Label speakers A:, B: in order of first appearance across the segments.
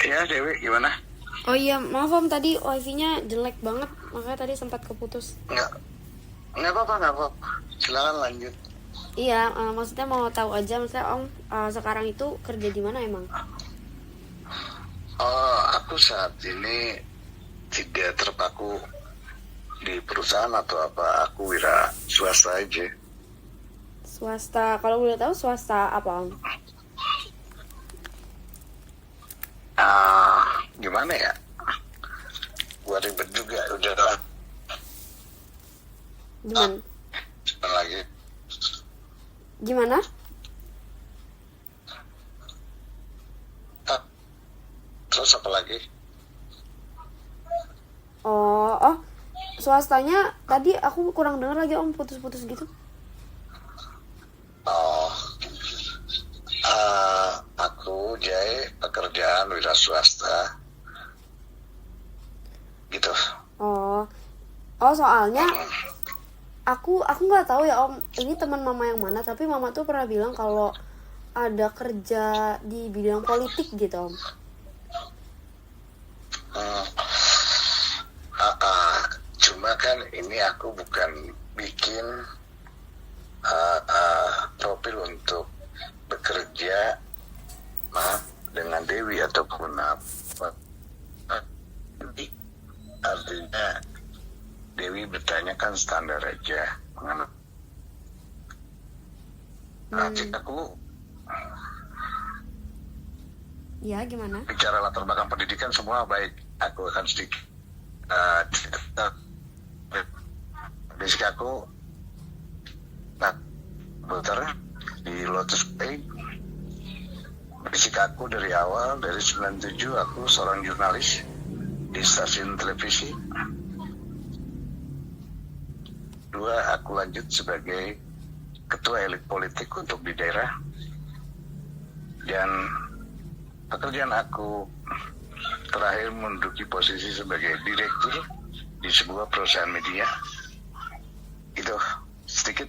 A: Ya Dewi, gimana?
B: Oh iya, maaf Om, tadi wifi-nya jelek banget, makanya tadi sempat keputus.
A: Nggak, nggak apa-apa, nggak apa-apa. Silakan lanjut.
B: Iya, maksudnya mau tahu aja, maksudnya Om sekarang itu kerja di mana emang?
A: Oh, aku saat ini tidak terpaku di perusahaan atau apa. Aku wira swasta aja.
B: Swasta, kalau boleh tahu swasta apa Om?
A: Gimana ya? Gua ribet juga, udah lah.
B: Gimana?
A: Lagi.
B: Gimana?
A: Ah, terus apa lagi?
B: Oh, swastanya tadi aku kurang dengar lagi Om, putus-putus gitu.
A: Oh, aku Jai, pekerjaan wira swasta. Gitu.
B: Oh soalnya aku nggak tahu ya Om, ini teman mama yang mana, tapi mama tuh pernah bilang kalau ada kerja di bidang politik gitu Om.
A: Hmm. Cuma kan ini aku bukan bikin profil untuk bekerja dengan Dewi ataupun apa. Artinya Dewi bertanya kan standar aja mengenai aku
B: Ya gimana?
A: bicara latar belakang pendidikan semua baik. Aku akan sedikit basic aku putar di Lotus Pay. Basic aku dari awal, dari 97 aku seorang jurnalis di stasiun televisi. 2, aku lanjut sebagai ketua elit politik untuk di daerah. Dan pekerjaan aku terakhir menduduki posisi sebagai direktur di sebuah perusahaan media. Itu sedikit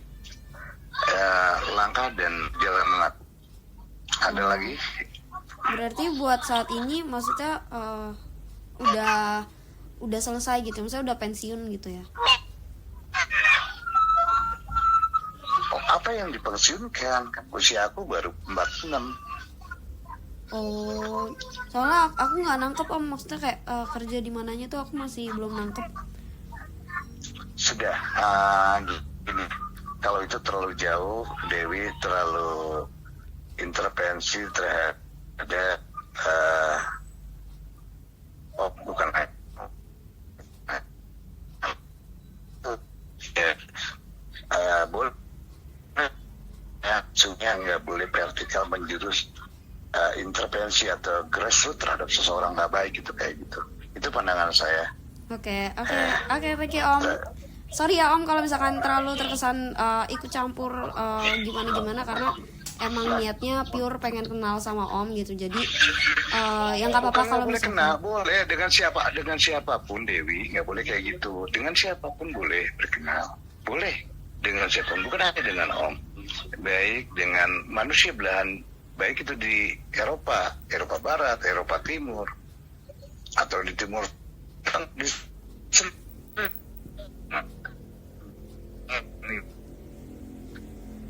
A: langkah dan jalanan aku. Ada lagi?
B: Berarti buat saat ini maksudnya udah selesai gitu, maksudnya udah pensiun gitu ya?
A: Oh, apa yang dipensiunkan? Usia aku baru 46.
B: Oh, soalnya aku nggak nangkep Om, maksudnya kayak kerja di mananya tuh aku masih belum nangkep.
A: Sudah, gini. Kalau itu terlalu jauh, Dewi terlalu intervensi terhadap bukan boleh maksudnya nggak boleh vertikal menjurus intervensi atau grassroots terhadap seseorang nggak baik gitu, kayak gitu. Itu pandangan saya.
B: Oke, thank you Om. Sorry ya Om kalau misalkan terlalu terkesan ikut campur gimana karena emang niatnya pure pengen kenal sama Om gitu. Jadi yang nggak apa-apa kalau
A: boleh
B: misalkan
A: kenal, boleh dengan siapapun Dewi, nggak boleh kayak gitu. Dengan siapapun boleh berkenal, boleh dengan siapapun, bukan hanya dengan Om. Baik dengan manusia belahan, baik itu di Eropa Barat, Eropa Timur, atau di Timur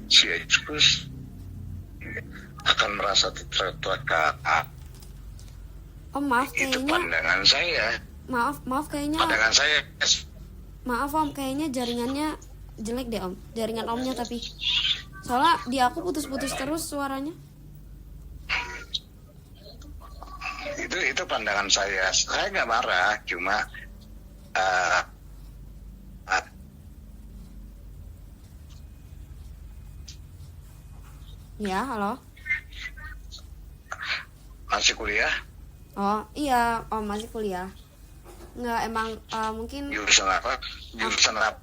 A: si Yesus akan merasa tertekan.
B: Om maaf
A: Itu
B: kayaknya
A: pandangan saya.
B: maaf kayaknya
A: Pandangan saya.
B: maaf Om, kayaknya jaringannya jelek deh Om, jaringan Omnya, tapi soalnya di aku putus-putus terus suaranya.
A: Itu pandangan saya. Saya nggak marah, cuma
B: Ya halo.
A: masih kuliah.
B: Oh iya Om, masih kuliah. Nggak emang mungkin
A: Jurusan apa?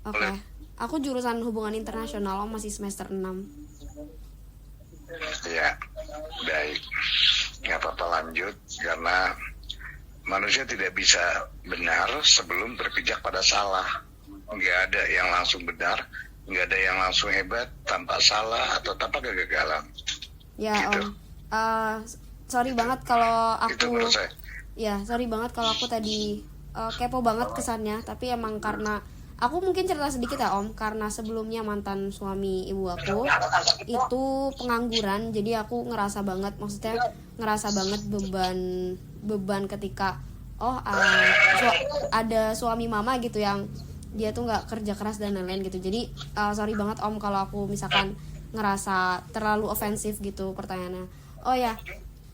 B: Oke. Aku jurusan hubungan internasional Om, masih semester 6.
A: Ya, baik. Nggak apa-apa, lanjut. Karena manusia tidak bisa benar sebelum berpijak pada salah. Nggak ada yang langsung benar, nggak ada yang langsung hebat tanpa salah atau tanpa kegagalan.
B: Ya
A: Gitu.
B: Om, sorry banget kalau
A: Itu
B: aku,
A: menurut saya.
B: ya sorry banget kalau aku tadi kepo banget kesannya. Tapi emang karena aku mungkin cerita sedikit ya Om, karena sebelumnya mantan suami ibu aku itu pengangguran, jadi aku ngerasa banget, maksudnya ngerasa banget beban ketika ada suami mama gitu yang dia tuh nggak kerja keras dan lain-lain gitu. Jadi sorry banget Om kalau aku misalkan ngerasa terlalu ofensif gitu pertanyaannya. Oh ya,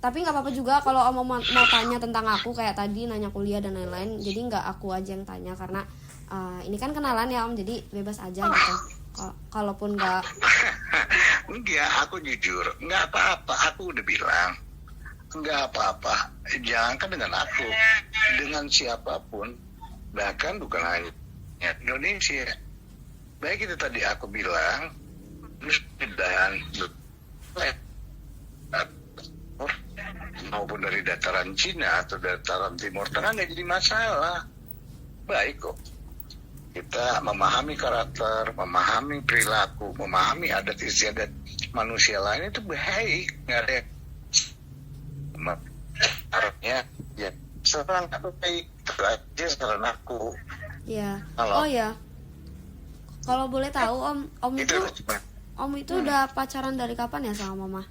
B: tapi nggak apa-apa juga kalau Om mau tanya tentang aku kayak tadi nanya kuliah dan lain-lain. Jadi nggak aku aja yang tanya karena ini kan kenalan ya Om, jadi bebas aja gitu. Kalaupun nggak,
A: Enggak, aku jujur, enggak apa-apa. Aku udah bilang, enggak apa-apa. Jangankan dengan aku, dengan siapapun, bahkan bukan hanya Indonesia. Baik itu tadi aku bilang, dan maupun dari dataran Cina atau dataran Timur Tengah nggak jadi masalah. Baik kok. Kita memahami karakter, memahami perilaku, memahami adat istiadat manusia lain itu baik, nggak ada arahnya ya serang aku baik itu aja saran aku.
B: ya.
A: Halo.
B: Oh ya, kalau boleh tahu Om
A: Itu
B: itu udah pacaran dari kapan ya sama Mama?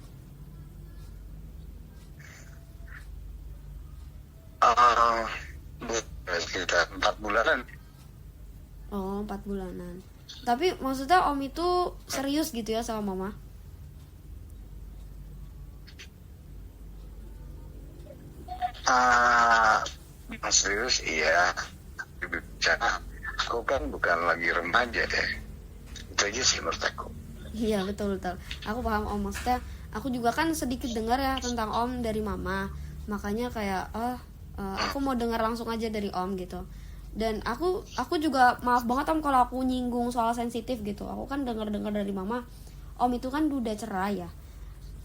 A: sekitar 4 bulanan.
B: Oh, 4 bulanan. Tapi maksudnya Om itu serius gitu ya sama Mama?
A: Serius iya, bicara aku kan bukan lagi remaja deh, itu aja sih menurut aku.
B: Iya, betul. Aku paham Om, maksudnya aku juga kan sedikit dengar ya tentang Om dari Mama. Makanya kayak aku mau dengar langsung aja dari Om gitu. Dan aku juga maaf banget Om kalau aku nyinggung soal sensitif gitu. Aku kan dengar dari Mama, Om itu kan udah cerai ya.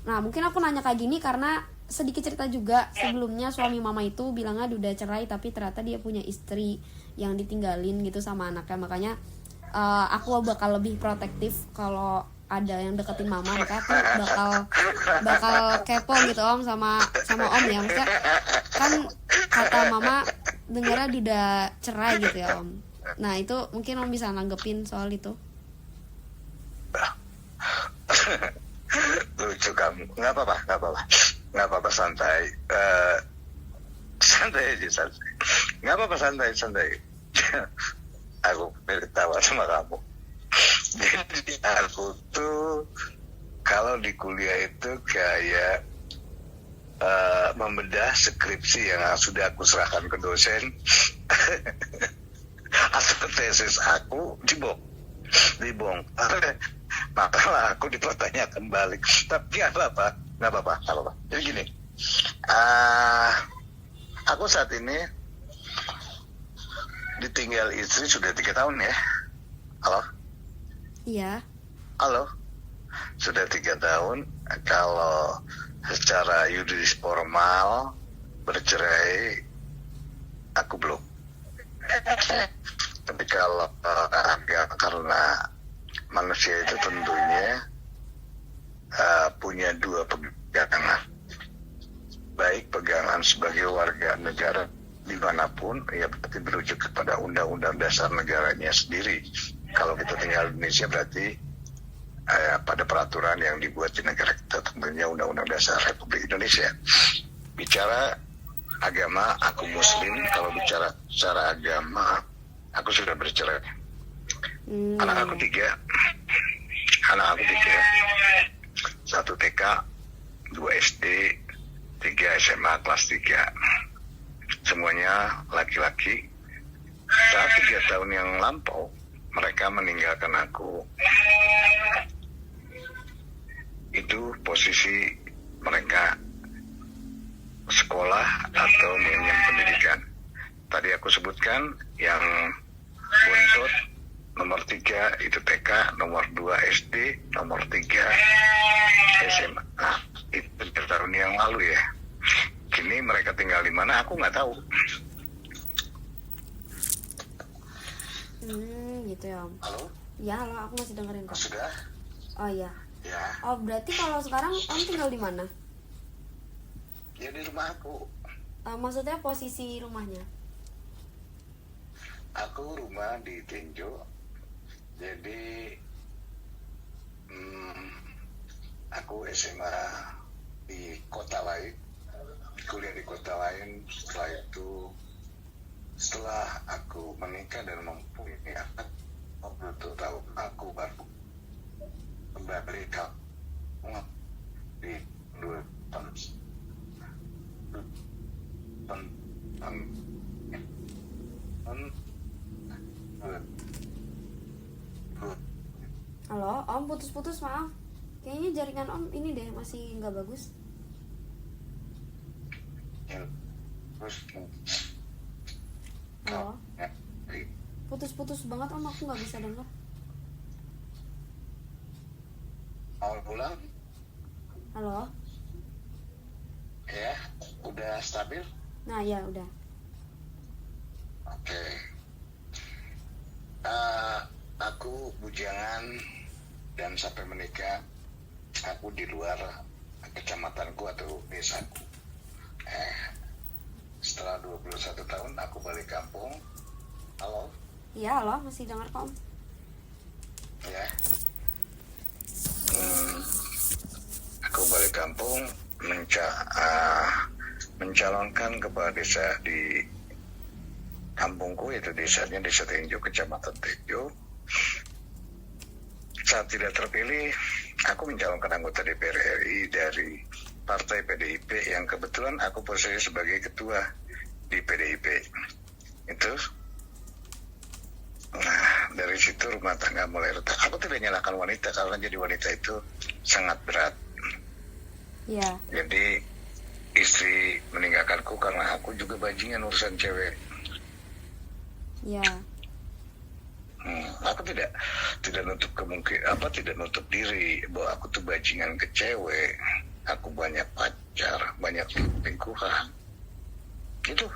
B: Nah, mungkin aku nanya kayak gini karena sedikit cerita juga, sebelumnya suami Mama itu bilangnya udah cerai tapi ternyata dia punya istri yang ditinggalin gitu sama anaknya. Makanya aku bakal lebih protektif kalau ada yang deketin Mama. Maka aku bakal kepo gitu Om sama Om ya. Maksudnya kan kata Mama dengarnya udah cerai gitu ya Om. Nah itu mungkin Om bisa nanggepin soal itu.
A: Lucu kamu, nggak apa-apa santai. Santai aja, nggak apa-apa, santai. Aku berketawa sama kamu. Jadi aku tuh kalau di kuliah itu kayak membedah skripsi yang sudah aku serahkan ke dosen atau tesis aku dibongkar, maka aku dipertanyakan balik. Tapi nggak apa-apa. Jadi gini, aku saat ini ditinggal istri sudah 3 tahun ya.
B: Iya.
A: Halo, sudah 3 tahun. Kalau secara yuridis formal bercerai, aku belum. Tapi kalau karena manusia itu tentunya punya 2 pegangan, baik pegangan sebagai warga negara dimanapun, ya berarti merujuk kepada undang-undang dasar negaranya sendiri. Kalau kita tinggal di Indonesia berarti pada peraturan yang dibuat di negara kita, tentunya Undang-Undang Dasar Republik Indonesia. Bicara agama, aku Muslim. Kalau bicara secara agama, aku sudah bercerai. Anak aku 3. 1 TK, 2 SD, 3 SMA kelas 3. Semuanya laki-laki. Saat 3 tahun yang lampau, mereka meninggalkan aku. Itu posisi mereka sekolah atau mengenyam pendidikan. Tadi aku sebutkan yang buntut nomor 3 itu TK, nomor 2 SD, nomor 3 SMA. Nah, itu 3 tahun yang lalu ya. Kini mereka tinggal di mana aku nggak tahu.
B: Gitu ya Om.
A: Halo?
B: Ya, halo, aku masih dengerin kok.
A: Sudah?
B: Oh iya.
A: Ya.
B: Oh, berarti kalau sekarang Om tinggal di mana?
A: Ya di rumah aku.
B: Maksudnya posisi rumahnya?
A: Aku rumah di Tenjo. Jadi aku SMA di kota lain, kuliah di kota lain. Setelah aku menikah dan mempunyai anak 20 tahun, aku baru kembali ke di 2 tahun.
B: Halo, Om, putus-putus, maaf. Kayaknya jaringan Om ini deh masih nggak bagus. Halo, putus-putus banget Om, aku nggak bisa dengar.
A: Mau pulang?
B: Halo,
A: Ya, udah stabil?
B: nah ya udah.
A: Oke. Aku bujangan dan sampai menikah aku di luar kecamatanku atau desaku. Setelah 21 tahun aku balik kampung. Halo?
B: Iya, halo, masih dengar kok Om.
A: Ya. Aku balik kampung mencalonkan kepala desa di kampungku, yaitu desanya Desa Tenjo, Kecamatan Tenjo. Saat tidak terpilih, aku mencalonkan anggota DPR RI dari Partai PDIP yang kebetulan aku posisi sebagai ketua di PDIP. Itu. Nah, dari situ rumah tangga mulai retak. Aku tidak nyalakan wanita karena jadi wanita itu sangat berat.
B: Iya.
A: Jadi istri meninggalkanku karena aku juga bajingan urusan cewek.
B: Iya.
A: Aku tidak nutup diri bahwa aku tuh bajingan ke cewek. Aku banyak pacar, banyak lingkuhan. Gitu.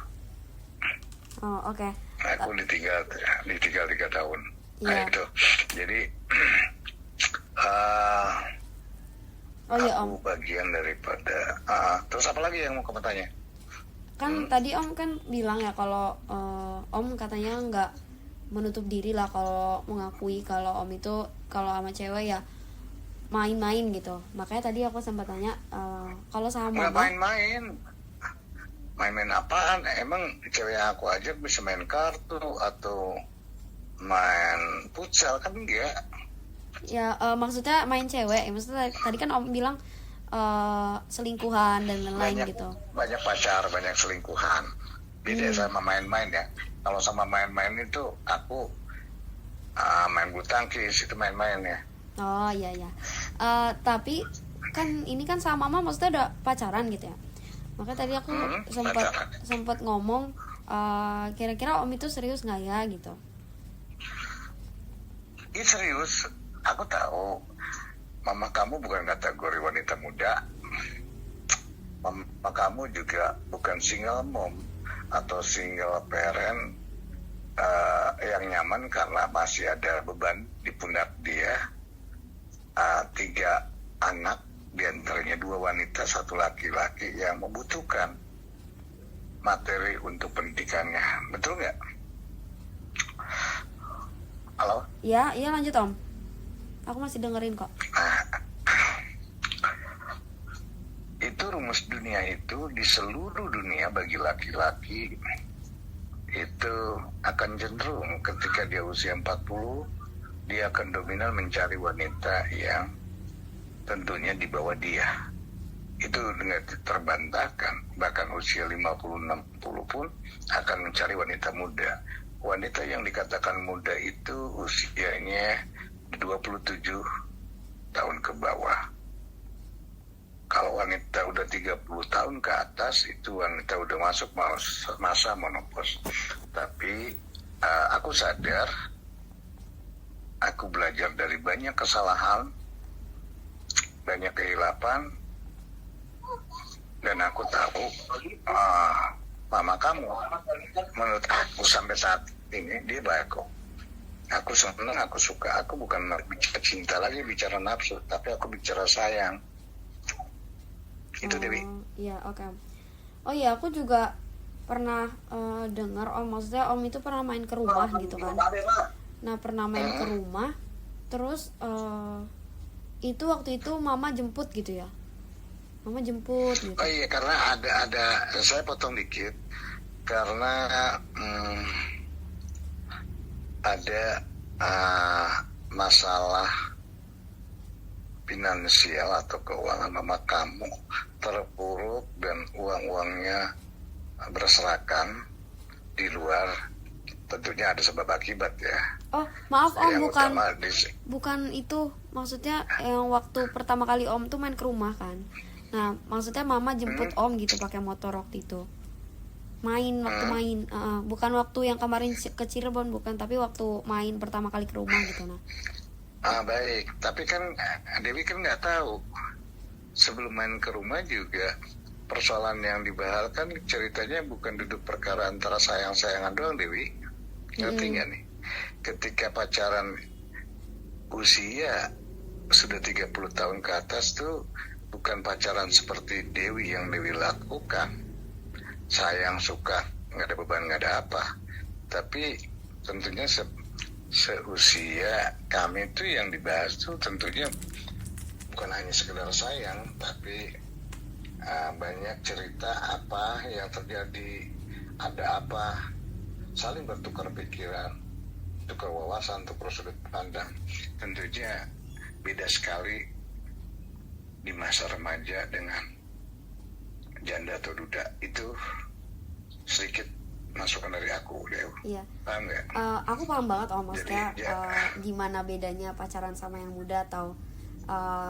B: Oh, oke.
A: Aku ditinggal 3 tahun. Nah,
B: Iya.
A: itu. Jadi
B: Oh iya
A: aku
B: Om,
A: bagian daripada terus apa lagi yang mau kamu tanya?
B: kan tadi Om kan bilang ya kalau Om katanya nggak menutup diri lah kalau mengakui kalau Om itu kalau sama cewek ya main-main gitu. Makanya tadi aku sempat tanya kalau sama
A: Nggak
B: Mama.
A: main-main apaan? Emang cewek yang aku ajak bisa main kartu atau main futsal? Kan enggak.
B: Ya maksudnya main cewek. Maksudnya tadi kan Om bilang selingkuhan dan lain-lain gitu.
A: Banyak pacar, banyak selingkuhan. Beda sama main-main ya. Kalau sama main-main itu aku main bulu tangkis, itu main-main ya.
B: Oh iya iya. Tapi kan ini kan sama Mama maksudnya udah pacaran gitu ya. Makanya tadi aku sempat ngomong kira-kira Om itu serius nggak ya gitu.
A: Ini serius. Aku tahu mama kamu bukan kategori wanita muda. Mama kamu juga bukan single mom atau single parent yang nyaman karena masih ada beban di pundak dia. 3 anak, diantaranya 2 wanita, 1 laki-laki yang membutuhkan materi untuk pendidikannya. Betul nggak? Halo?
B: Iya lanjut Om. Aku masih dengerin kok.
A: Itu rumus dunia itu di seluruh dunia bagi laki-laki itu akan cenderung ketika dia usia 40 dia akan dominan mencari wanita yang tentunya di bawah dia. Itu dengan terbantahkan, bahkan usia 50-60 pun akan mencari wanita muda. Wanita yang dikatakan muda itu usianya 27 tahun ke bawah. Kalau wanita udah 30 tahun ke atas, itu wanita udah masuk masa menopause. Tapi aku sadar, aku belajar dari banyak kesalahan, banyak kehilapan, dan aku tahu mama kamu, menurut aku sampai saat ini dia baik kok. Aku senang, aku suka. Aku bukan bicara cinta lagi, bicara nafsu, tapi aku bicara sayang. Itu Dewi.
B: Iya oke. Oh iya, aku juga pernah dengar om, maksudnya om itu pernah main ke rumah gitu kan. Nah pernah main ke rumah, terus itu waktu itu mama jemput gitu ya, mama jemput gitu.
A: Oh iya, karena ada saya potong dikit karena ada masalah finansial atau keuangan mama kamu terpuruk dan uang-uangnya berserakan di luar, tentunya ada sebab akibat ya.
B: Oh maaf om,
A: Yang
B: bukan itu maksudnya, yang waktu pertama kali om tuh main ke rumah kan. Nah maksudnya mama jemput om gitu pakai motor waktu itu, main waktu main, bukan waktu yang kemarin ke Cirebon, bukan, tapi waktu main pertama kali ke rumah gitu. Nah
A: baik, tapi kan Dewi kan nggak tahu sebelum main ke rumah juga persoalan yang dibahas kan ceritanya bukan duduk perkara antara sayang-sayangan doang, Dewi. Ngerti nggak nih? Ketika pacaran usia sudah 30 tahun ke atas tuh bukan pacaran seperti Dewi yang Dewi lakukan. Sayang, suka, nggak ada beban, nggak ada apa. Tapi tentunya seusia kami itu yang dibahas tuh tentunya bukan hanya sekedar sayang, tapi banyak cerita apa yang terjadi, ada apa, saling bertukar pikiran, tukar wawasan, tukar sudut pandang. Tentunya beda sekali di masa remaja dengan janda atau duda. Itu sedikit masukan dari aku, Dew.
B: iya,
A: Paham nggak?
B: aku paham banget om, maksudnya
A: Jadi,
B: gimana bedanya pacaran sama yang muda atau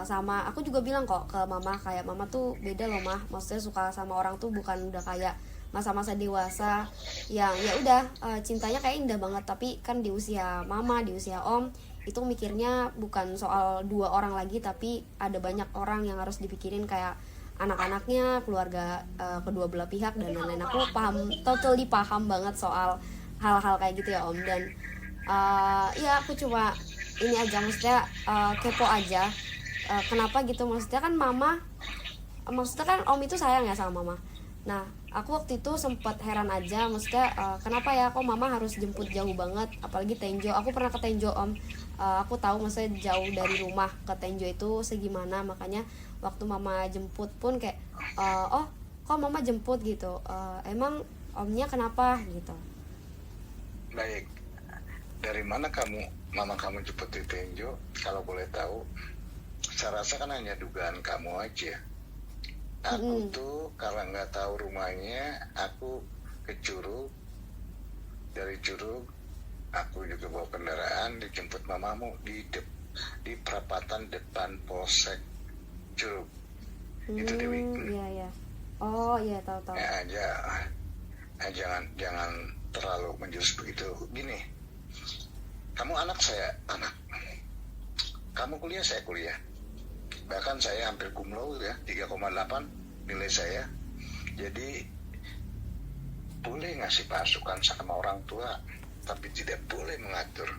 B: sama aku juga bilang kok ke mama, kayak mama tuh beda loh mah, maksudnya suka sama orang tuh bukan udah kayak masa-masa dewasa yang ya udah cintanya kayak indah banget, tapi kan di usia mama, di usia om itu mikirnya bukan soal dua orang lagi, tapi ada banyak orang yang harus dipikirin, kayak anak-anaknya, keluarga kedua belah pihak dan lain-lain. Aku paham, totally paham banget soal hal-hal kayak gitu ya om. Dan ya aku cuma ini aja, maksudnya kepo aja, kenapa gitu, maksudnya kan mama, maksudnya kan om itu sayang ya sama mama. Nah aku waktu itu sempat heran aja, maksudnya kenapa ya kok mama harus jemput jauh banget, apalagi Tenjo. Aku pernah ke Tenjo om, aku tahu maksudnya jauh dari rumah ke Tenjo itu segimana, makanya waktu mama jemput pun kayak oh kok mama jemput gitu, emang omnya kenapa gitu.
A: Baik, dari mana mama kamu jemput di Tenjo? Kalau boleh tahu, saya rasa kan hanya dugaan kamu aja. Aku tuh karena nggak tahu rumahnya, aku ke Curug. Dari Curug, aku juga bawa kendaraan, dijemput mamamu di perapatan depan Polsek Curug. Itu Dewi.
B: Iya. Oh iya, tahu.
A: Ya, jangan terlalu menjurus begitu. Gini, kamu anak, saya anak. Kamu kuliah, saya kuliah. Bahkan saya hampir cum laude ya, 3,8 nilai saya. Jadi boleh ngasih masukan sama orang tua, tapi tidak boleh mengatur.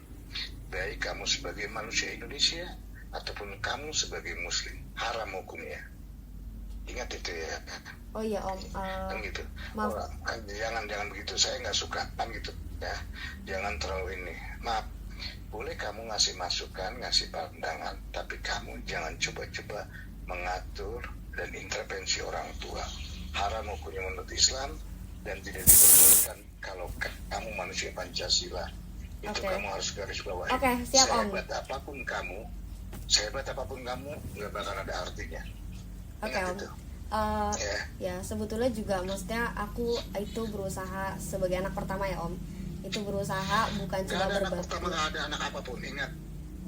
A: Baik kamu sebagai manusia Indonesia ataupun kamu sebagai Muslim, haram hukumnya. Ingat itu ya.
B: Oh iya om,
A: kan gitu.
B: maaf.
A: Jangan begitu, saya nggak suka kan gitu ya. Jangan terlalu ini. Maaf, boleh kamu ngasih masukan, ngasih pandangan, tapi kamu jangan coba-coba mengatur dan intervensi orang tua. Haram hukumnya menurut Islam dan tidak diperbolehkan kalau kamu manusia Pancasila. Itu kamu harus garis bawahi.
B: Siap om.
A: Sehebat apapun kamu, nggak bakal ada artinya.
B: Om. Ya sebetulnya juga maksudnya aku itu berusaha sebagai anak pertama ya om, itu berusaha bukan cuma berbakti.
A: Pertama nggak ada anak apapun, ingat.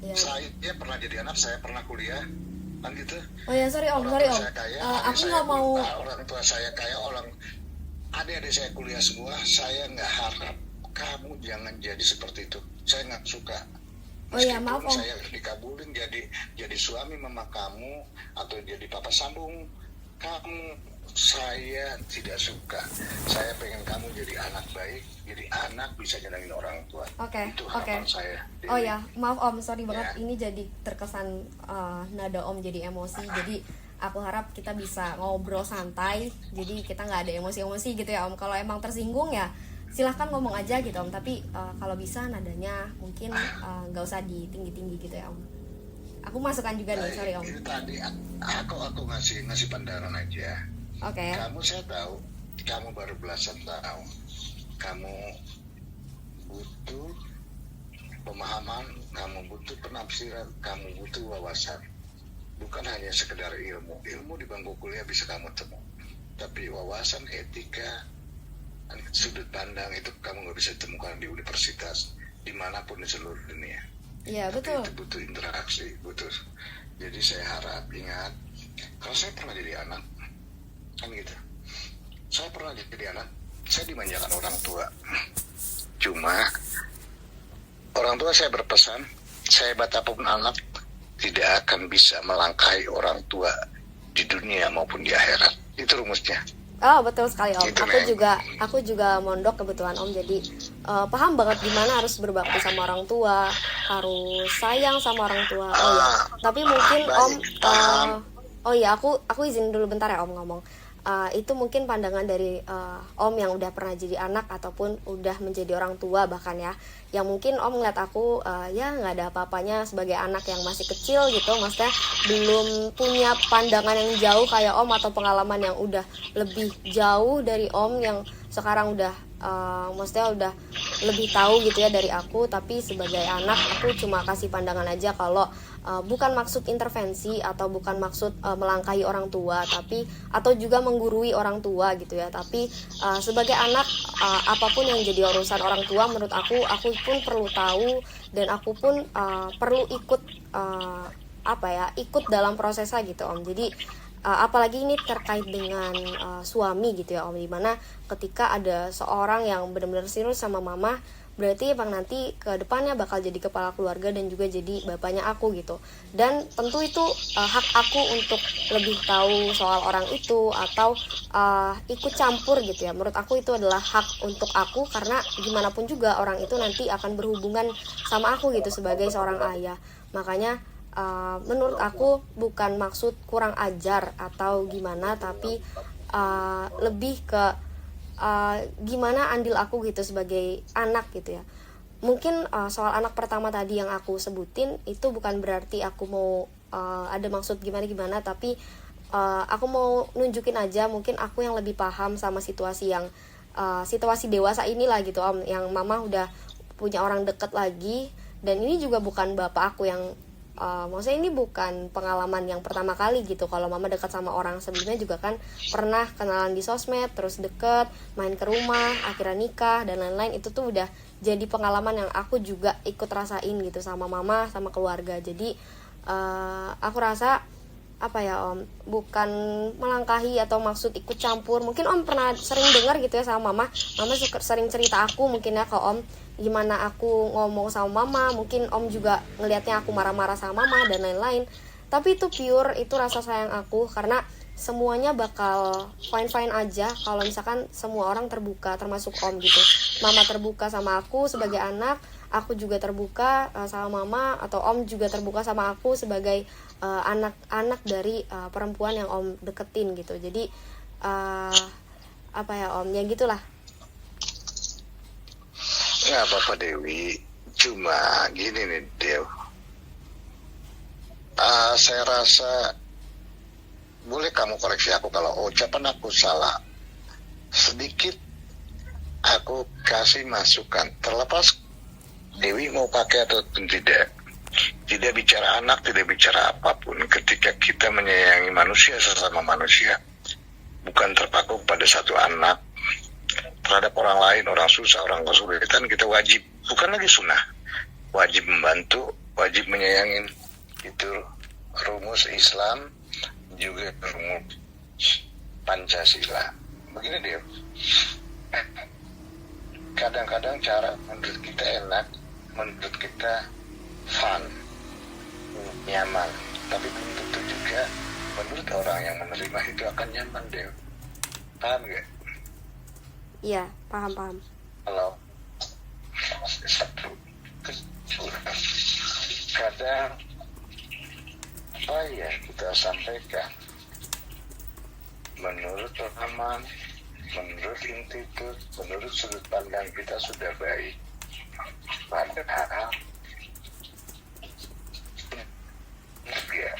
B: Ya.
A: Saya pernah jadi anak, saya pernah kuliah, kan gitu.
B: Oh ya sorry om. Aku nggak mau.
A: Orang tua saya kaya, adik-adik saya kuliah semua. Saya nggak harap kamu jangan jadi seperti itu. Saya nggak suka.
B: Meskipun maaf om.
A: Saya dikabulin jadi suami mama kamu atau jadi papa sambung kamu, saya tidak suka. Saya pengen kamu jadi anak baik, jadi anak bisa nyenangin orang tua. Itu harapan saya.
B: Oh ya, maaf om, sorry banget. Ini jadi terkesan nada om jadi emosi. Jadi aku harap kita bisa ngobrol santai, jadi kita nggak ada emosi-emosi gitu ya Om. Kalau emang tersinggung ya silahkan ngomong aja gitu Om, tapi kalau bisa nadanya mungkin nggak usah ditinggi-tinggi gitu ya Om. Aku masukkan juga nih, sorry Om.
A: Itu tadi aku ngasih pandangan aja.
B: Oke.
A: Saya tahu kamu baru belasan tahun, kamu butuh pemahaman, kamu butuh penafsiran, kamu butuh wawasan. Bukan hanya sekedar ilmu di bangku kuliah bisa kamu temu, tapi wawasan, etika, sudut pandang itu kamu nggak bisa temukan di universitas dimanapun di seluruh dunia.
B: Iya betul.
A: Itu butuh interaksi, butuh. Jadi saya harap ingat, kalau saya pernah jadi anak, kan gitu. Saya pernah jadi anak, saya dimanjakan orang tua. Cuma orang tua saya berpesan, sehebat apapun anak tidak akan bisa melangkahi orang tua di dunia maupun di akhirat. Itu rumusnya.
B: Oh betul sekali Om.
A: Gitu,
B: Aku juga mondok kebetulan Om, jadi paham banget gimana harus berbakti sama orang tua, harus sayang sama orang tua. Oh ya, tapi mungkin Om, oh ya aku izin dulu bentar ya Om ngomong. Itu mungkin pandangan dari Om yang udah pernah jadi anak ataupun udah menjadi orang tua bahkan ya, yang mungkin Om ngeliat aku ya nggak ada apa-apanya sebagai anak yang masih kecil gitu, maksudnya belum punya pandangan yang jauh kayak Om atau pengalaman yang udah lebih jauh dari Om yang sekarang udah maksudnya udah lebih tahu gitu ya dari aku. Tapi sebagai anak aku cuma kasih pandangan aja kalau bukan maksud intervensi atau bukan maksud melangkahi orang tua, tapi atau juga menggurui orang tua gitu ya. Tapi sebagai anak apapun yang jadi urusan orang tua, menurut aku pun perlu tahu dan aku pun perlu ikut ikut dalam prosesnya gitu Om. Jadi apalagi ini terkait dengan suami gitu ya Om, dimana ketika ada seorang yang benar-benar serius sama mama, berarti emang nanti ke depannya bakal jadi kepala keluarga dan juga jadi bapaknya aku gitu. Dan tentu itu hak aku untuk lebih tahu soal orang itu atau ikut campur gitu ya. Menurut aku itu adalah hak untuk aku, karena gimana pun juga orang itu nanti akan berhubungan sama aku gitu sebagai seorang ayah. Makanya menurut aku bukan maksud kurang ajar atau gimana, tapi lebih ke gimana andil aku gitu sebagai anak gitu ya. Mungkin soal anak pertama tadi yang aku sebutin itu bukan berarti aku mau ada maksud gimana-gimana, tapi aku mau nunjukin aja mungkin aku yang lebih paham sama situasi yang situasi dewasa inilah gitu Om, yang mama udah punya orang deket lagi. Dan ini juga bukan bapak aku yang maksudnya ini bukan pengalaman yang pertama kali gitu. Kalau mama dekat sama orang sebelumnya juga kan pernah kenalan di sosmed, terus deket, main ke rumah, akhirnya nikah dan lain-lain. Itu tuh udah jadi pengalaman yang aku juga ikut rasain gitu sama mama, sama keluarga. Jadi aku rasa Om, bukan melangkahi atau maksud ikut campur. Mungkin Om pernah sering dengar gitu ya sama mama sering cerita aku mungkin ya ke Om gimana aku ngomong sama mama, mungkin Om juga ngelihatnya aku marah-marah sama mama dan lain-lain. Tapi itu pure, itu rasa sayang aku, karena semuanya bakal fine-fine aja kalau misalkan semua orang terbuka, termasuk Om gitu. Mama terbuka sama aku sebagai anak, aku juga terbuka sama mama, atau Om juga terbuka sama aku sebagai anak-anak dari perempuan yang Om deketin gitu. Jadi Om, ya gitulah.
A: Nggak apa-apa Dewi, cuma gini nih Dew, saya rasa boleh kamu koreksi aku kalau ucapan aku salah sedikit, aku kasih masukan terlepas Dewi mau pakai atau tidak bicara anak, tidak bicara apapun. Ketika kita menyayangi manusia sesama manusia, bukan terpaku pada satu anak, terhadap orang lain, orang susah, orang kesulitan, kita wajib, bukan lagi sunnah, wajib membantu, wajib menyayangi. Itu rumus Islam, juga rumus Pancasila. Begini dia, kadang-kadang cara menurut kita enak, menurut kita fun, nyaman, tapi belum tentu juga menurut orang yang menerima itu akan nyaman deh. Paham gak?
B: Iya, paham.
A: Kalau satu kadang kita sampaikan menurut pemahaman, menurut institut, menurut sudut pandang kita sudah baik. Padahal dia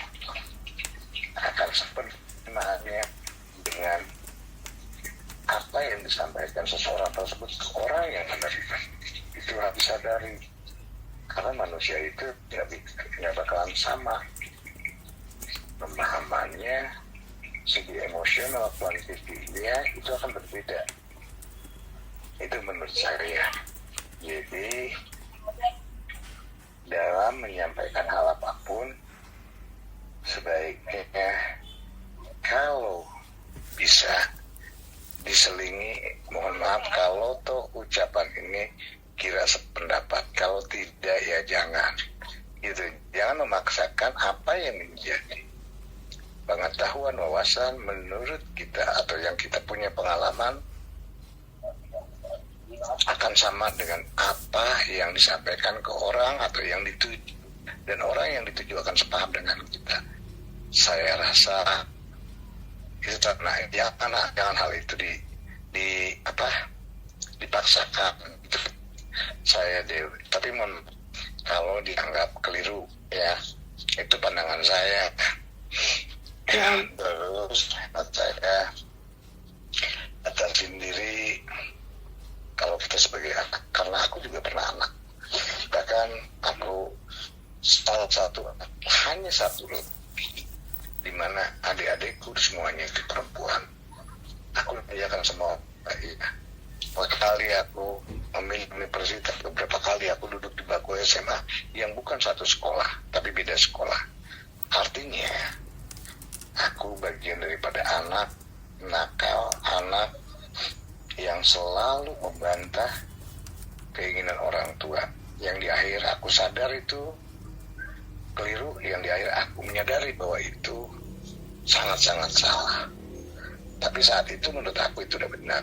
A: akan sebenarnya dengan apa yang disampaikan seseorang tersebut ke orang yang menerima. Itu harus disadari. Karena manusia itu tidak bakalan sama. Pemahamannya, segi emosional, kuantitinya itu akan berbeda. Itu menurut saya. Jadi dalam menyampaikan hal apapun, sebaiknya kalau bisa diselingi, mohon maaf kalau toh ucapan ini kira sependapat, kalau tidak ya jangan gitu. Jangan memaksakan apa yang menjadi pengetahuan, wawasan menurut kita atau yang kita punya pengalaman akan sama dengan apa yang disampaikan ke orang atau yang dituju, dan orang yang dituju akan sepaham dengan kita. Saya rasa itu jangan hal itu dipaksakan. Saya Dewi, tapi kalau dianggap keliru ya, itu pandangan saya. Terus saya atas sendiri, kalau kita sebagai anak, karena aku juga pernah anak, bahkan aku hanya satu di mana adik-adikku semuanya itu perempuan. Aku menjaga semua baik. Beberapa kali aku memilih universitas, beberapa kali aku duduk di bangku SMA yang bukan satu sekolah, tapi beda sekolah. Artinya, aku bagian daripada anak nakal, anak yang selalu membantah keinginan orang tua. Yang di akhir aku sadar itu keliru, yang di akhir aku menyadari bahwa itu sangat-sangat salah. Tapi saat itu menurut aku itu udah benar.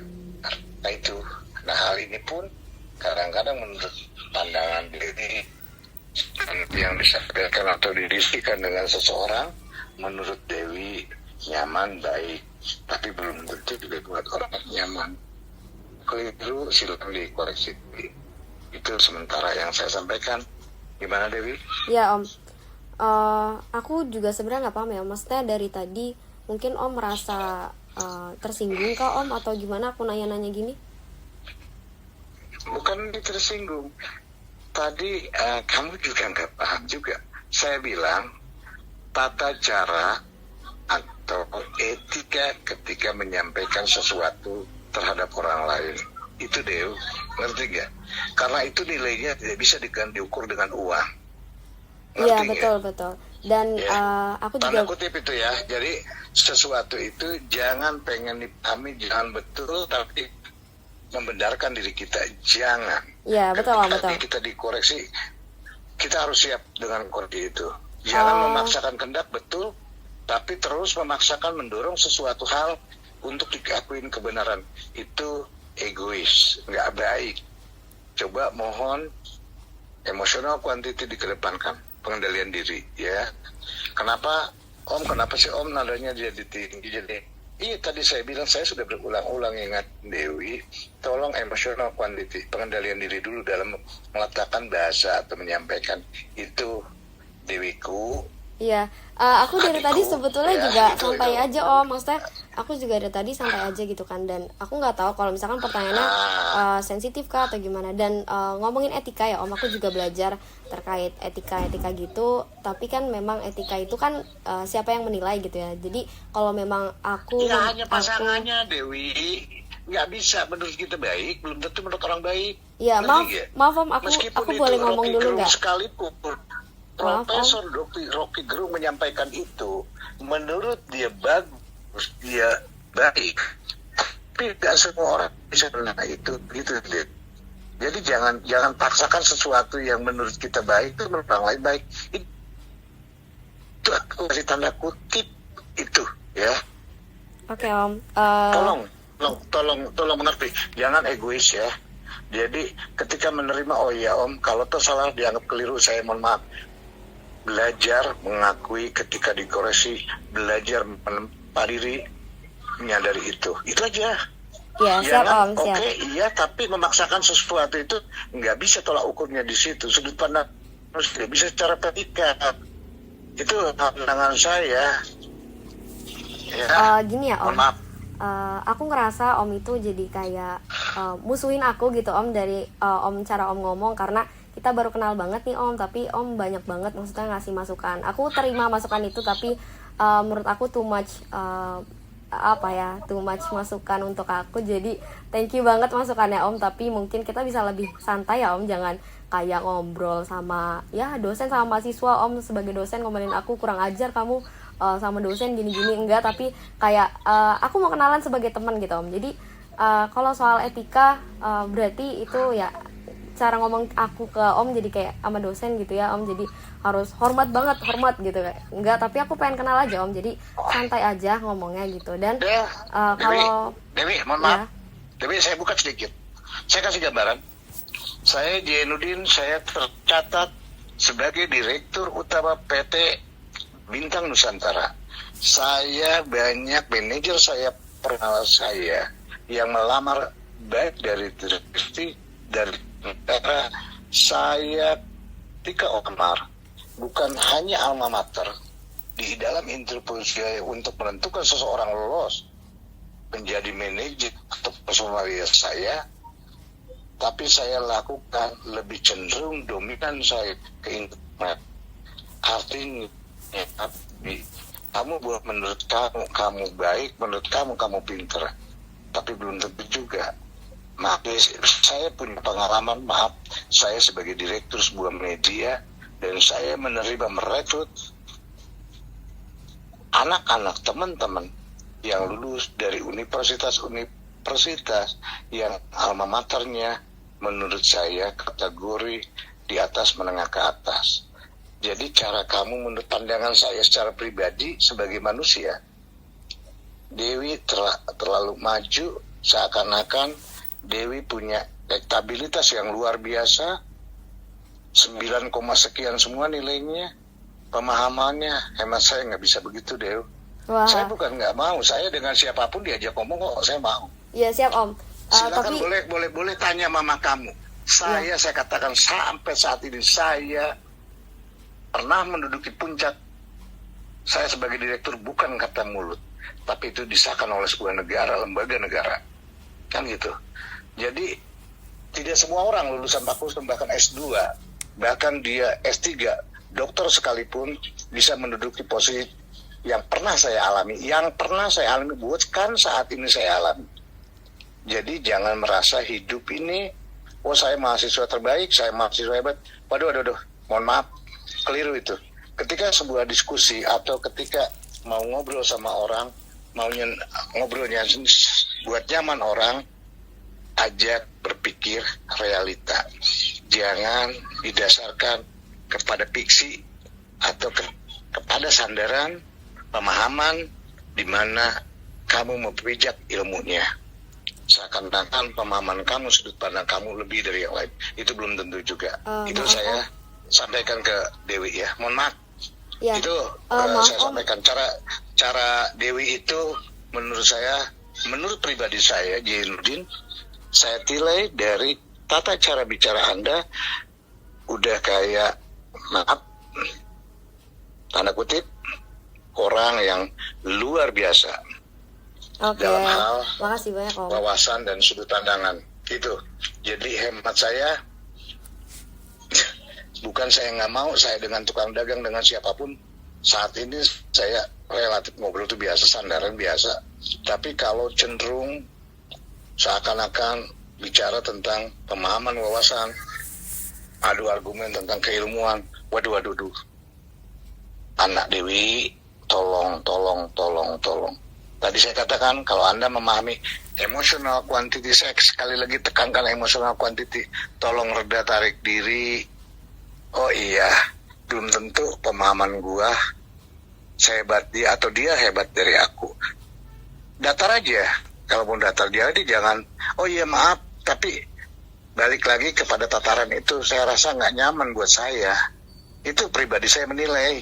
A: Nah hal ini pun kadang-kadang menurut pandangan diri yang disampaikan atau didiskusikan dengan seseorang, menurut Dewi nyaman, baik, tapi belum tentu juga buat orang nyaman. Keliru, silakan dikoreksi. Itu sementara yang saya sampaikan. Gimana Dewi?
B: Ya Om, aku juga sebenarnya nggak paham ya, maksudnya dari tadi mungkin Om merasa tersinggung kah Om, atau gimana aku nanya-nanya gini?
A: Bukan tersinggung. Tadi kamu juga nggak paham juga. Saya bilang tata cara atau etika ketika menyampaikan sesuatu terhadap orang lain. Itu Dew, ngerti gak? Karena itu nilainya tidak bisa diukur dengan uang.
B: Iya betul. Dan
A: ya.
B: Aku
A: tanda
B: juga
A: kutip itu ya. Jadi sesuatu itu jangan pengen dipahami, jangan betul, tapi membenarkan diri kita, jangan.
B: Iya betul.
A: Kita dikoreksi, kita harus siap dengan koreksi itu. Jangan memaksakan kehendak, betul, tapi terus memaksakan mendorong sesuatu hal untuk diakuin kebenaran. Itu egois, nggak baik. Coba mohon emosional kuantiti dikedepankan, pengendalian diri ya. Kenapa sih Om nadanya jadi tinggi? Jadi iya, tadi saya bilang, saya sudah berulang-ulang ingat Dewi, tolong emosional kuantiti, pengendalian diri dulu dalam meletakkan bahasa atau menyampaikan itu. Dewiku,
B: iya, aku dari tadi sebetulnya
A: ya,
B: juga
A: itu.
B: santai aja Om, maksudnya aku juga dari tadi santai aja gitu kan, dan aku nggak tahu kalau misalkan pertanyaannya sensitif kah atau gimana. Dan ngomongin etika ya Om, aku juga belajar terkait etika gitu, tapi kan memang etika itu kan siapa yang menilai gitu ya. Jadi kalau memang aku
A: ya hanya pasangannya Dewi, nggak bisa menurut kita baik, belum tentu menurut orang baik.
B: Iya, maaf Om, aku boleh ngomong dulu nggak?
A: Sekalipun Profesor Rocky Gerung menyampaikan itu, menurut dia bagus, dia baik, tapi tidak semua orang bisa menilai itu, gitu deh. Jadi jangan paksakan sesuatu yang menurut kita baik itu menurut orang lain baik. Itu aku kasih tanda kutip itu, ya.
B: Oke Om.
A: Tolong mengerti, jangan egois ya. Jadi ketika menerima, oh iya Om, kalau toh salah dianggap keliru, saya mohon maaf. Belajar mengakui ketika dikoreksi, belajar menempa diri, menyadari itu aja.
B: Ya, siap
A: Jangan
B: Om, siap.
A: oke, iya, tapi memaksakan sesuatu itu nggak bisa tolak ukurnya di situ. Sudut pandang harus tidak bisa secara etika. Itu pandangan saya. Ya,
B: Gini ya Om,
A: mohon maaf.
B: aku ngerasa Om itu jadi kayak musuhin aku gitu Om, dari Om cara Om ngomong, karena kita baru kenal banget nih Om, tapi Om banyak banget maksudnya ngasih masukan. Aku terima masukan itu, tapi menurut aku too much too much masukan untuk aku. Jadi thank you banget masukannya Om, tapi mungkin kita bisa lebih santai ya Om, jangan kayak ngobrol sama ya dosen sama mahasiswa. Om sebagai dosen ngomelin aku kurang ajar kamu sama dosen gini-gini, enggak, tapi kayak aku mau kenalan sebagai teman gitu Om. Jadi kalau soal etika berarti itu ya cara ngomong aku ke Om jadi kayak sama dosen gitu ya Om, jadi harus hormat gitu kayak. Enggak, tapi aku pengen kenal aja Om, jadi santai aja ngomongnya gitu. Dan kalau
A: Dewi, mohon maaf. Dewi, saya buka sedikit. Saya kasih gambaran. Saya Jainuddin, saya tercatat sebagai Direktur Utama PT Bintang Nusantara. Saya banyak manajer saya, pernah saya yang melamar baik dari direksi, dari negara. Saya Tika Omar bukan hanya alma mater di dalam interview untuk menentukan seseorang lolos menjadi manajer atau personalia saya, tapi saya lakukan lebih cenderung dominan saya ke internet. Artinya kamu buat menurut kamu baik, menurut kamu pinter, tapi belum tentu juga. Saya punya pengalaman, saya sebagai direktur sebuah media, dan saya merekrut anak-anak teman-teman yang lulus dari universitas yang alma maternya menurut saya kategori di atas menengah ke atas. Jadi cara kamu, menurut pandangan saya secara pribadi sebagai manusia, Dewi terlalu maju, seakan-akan Dewi punya elektabilitas yang luar biasa, 9, sekian semua nilainya, pemahamannya. Hemat saya nggak bisa begitu, Dew.
B: Wah.
A: Saya bukan nggak mau, saya dengan siapapun diajak ngomong kok saya mau.
B: Iya, siap Om.
A: Silakan,
B: Tapi
A: boleh tanya mama kamu. Saya katakan sampai saat ini saya pernah menduduki puncak. Saya sebagai direktur bukan kata mulut, tapi itu disahkan oleh sebuah negara, lembaga negara, kan gitu. Jadi tidak semua orang lulusan fakultas bahkan S2, bahkan dia S3, dokter sekalipun bisa menduduki posisi yang pernah saya alami, bukan saat ini saya alami. Jadi jangan merasa hidup ini, saya mahasiswa terbaik, saya mahasiswa hebat. Waduh, mohon maaf, keliru itu. Ketika sebuah diskusi atau ketika mau ngobrol sama orang, ngobrolnya buat nyaman orang, ajak berpikir realita. Jangan didasarkan kepada fiksi atau kepada sandaran pemahaman di mana kamu memperpijak ilmunya. Seakan-akan pemahaman kamu, sudut pandang kamu lebih dari yang lain. Itu belum tentu juga. Itu saya sampaikan ke Dewi ya. Mohon maaf.
B: ya,
A: Itu saya sampaikan. Cara Dewi itu menurut pribadi saya, Jainuddin, saya nilai dari tata cara bicara Anda udah kayak, maaf, tanda kutip, orang yang luar biasa dalam hal
B: makasih banyak Om.
A: wawasan dan sudut pandangan gitu. Jadi hemat saya, bukan saya nggak mau, saya dengan tukang dagang, dengan siapapun saat ini saya relatif ngobrol itu biasa, sandaran biasa. Tapi kalau cenderung seakan-akan bicara tentang pemahaman, wawasan, adu argumen tentang keilmuan, waduh. Anak Dewi, tolong. Tadi saya katakan, kalau Anda memahami emotional quantity, saya sekali lagi tekankan emotional quantity, tolong reda, tarik diri. Oh iya, belum tentu pemahaman gua sehebat dia atau dia hebat dari aku. Datar aja, kalaupun datar dia jangan, oh iya maaf, tapi balik lagi kepada tataran itu saya rasa nggak nyaman buat saya. Itu pribadi saya menilai.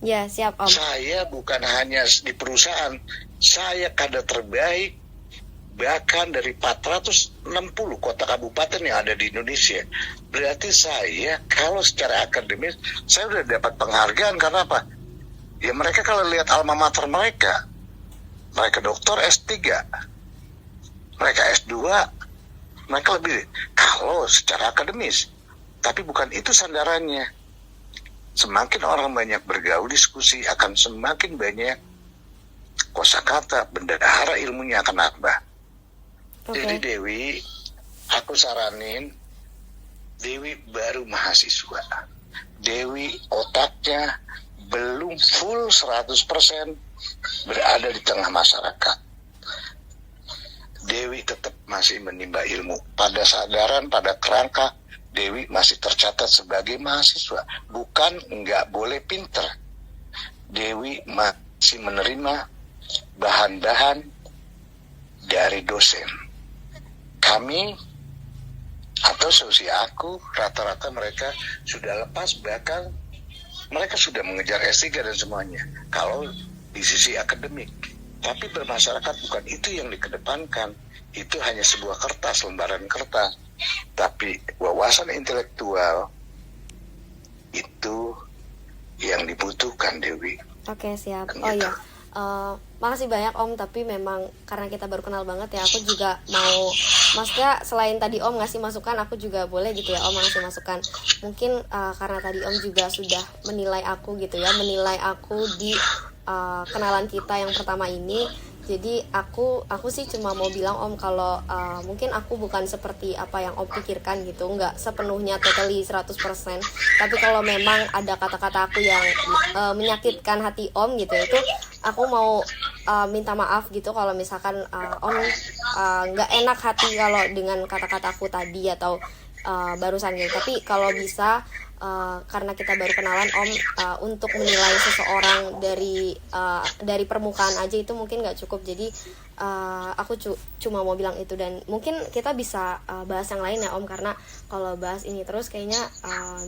B: Ya, siap Om.
A: Saya bukan hanya di perusahaan, saya kader terbaik bahkan dari 460 kota kabupaten yang ada di Indonesia. Berarti saya kalau secara akademis saya udah dapat penghargaan karena apa? Ya mereka kalau lihat alma mater mereka doktor S3, mereka S2, mereka lebih kalau secara akademis. Tapi bukan itu sandarannya. Semakin orang banyak bergaul diskusi akan semakin banyak kosakata, bendahara ilmunya akan nambah. Jadi Dewi, aku saranin, Dewi baru mahasiswa. Dewi otaknya belum full 100% berada di tengah masyarakat. Dewi tetap masih menimba ilmu. Pada sadaran, pada kerangka, Dewi masih tercatat sebagai mahasiswa. Bukan nggak boleh pinter. Dewi masih menerima bahan-bahan dari dosen. Kami atau seusia aku, rata-rata mereka sudah lepas, bahkan mereka sudah mengejar S3 dan semuanya. Kalau di sisi akademik. Tapi bermasyarakat bukan itu yang dikedepankan. Itu hanya sebuah kertas, lembaran kertas. Tapi wawasan intelektual itu yang dibutuhkan, Dewi.
B: Oke, siap.
A: Kan
B: Oh
A: gitu.
B: iya. Makasih banyak Om, tapi memang karena kita baru kenal banget ya, aku juga mau, maksudnya selain tadi Om ngasih masukan, aku juga boleh gitu ya Om ngasih masukan. Mungkin karena tadi Om juga sudah menilai aku gitu ya, menilai aku di kenalan kita yang pertama ini. Jadi aku sih cuma mau bilang Om kalau mungkin aku bukan seperti apa yang Om pikirkan gitu, nggak sepenuhnya totally 100%. Tapi kalau memang ada kata-kata aku yang menyakitkan hati Om gitu, itu aku mau minta maaf gitu kalau misalkan Om nggak enak hati kalau dengan kata-kata aku tadi atau barusan gitu. Tapi kalau bisa karena kita baru kenalan Om, untuk menilai seseorang dari permukaan aja itu mungkin nggak cukup. Jadi aku cuma mau bilang itu, dan mungkin kita bisa bahas yang lain ya Om, karena kalau bahas ini terus kayaknya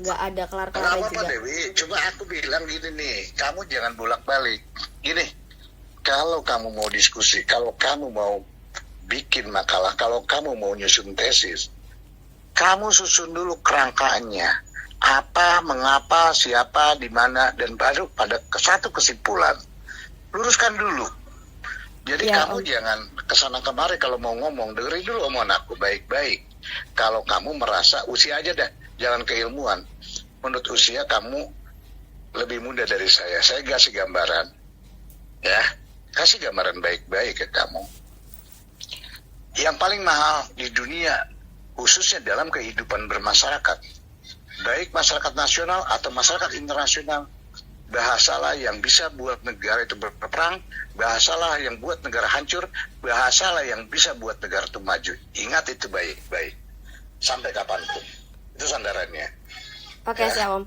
B: nggak ada kelar-kelarnya juga.
A: Dewi, cuma aku bilang gini nih, kamu jangan bolak-balik. Gini, kalau kamu mau diskusi, kalau kamu mau bikin makalah, kalau kamu mau nyusun tesis, kamu susun dulu kerangkanya. Apa, mengapa, siapa, di mana, dan baru pada satu kesimpulan. Luruskan dulu. Jadi
B: Ya,
A: kamu jangan kesana kemari kalau mau ngomong, dengerin dulu omongan aku baik-baik. Kalau kamu merasa usia aja dah, jangan keilmuan. Menurut usia kamu lebih muda dari saya kasih gambaran, ya, kasih gambaran baik-baik ke kamu. Yang paling mahal di dunia, khususnya dalam kehidupan bermasyarakat, baik masyarakat nasional atau masyarakat internasional, bahasalah yang bisa buat negara itu berperang, bahasalah yang buat negara hancur, bahasalah yang bisa buat negara itu maju. Ingat itu baik-baik, sampai kapanpun. Itu sandarannya.
B: Oke, siap Om.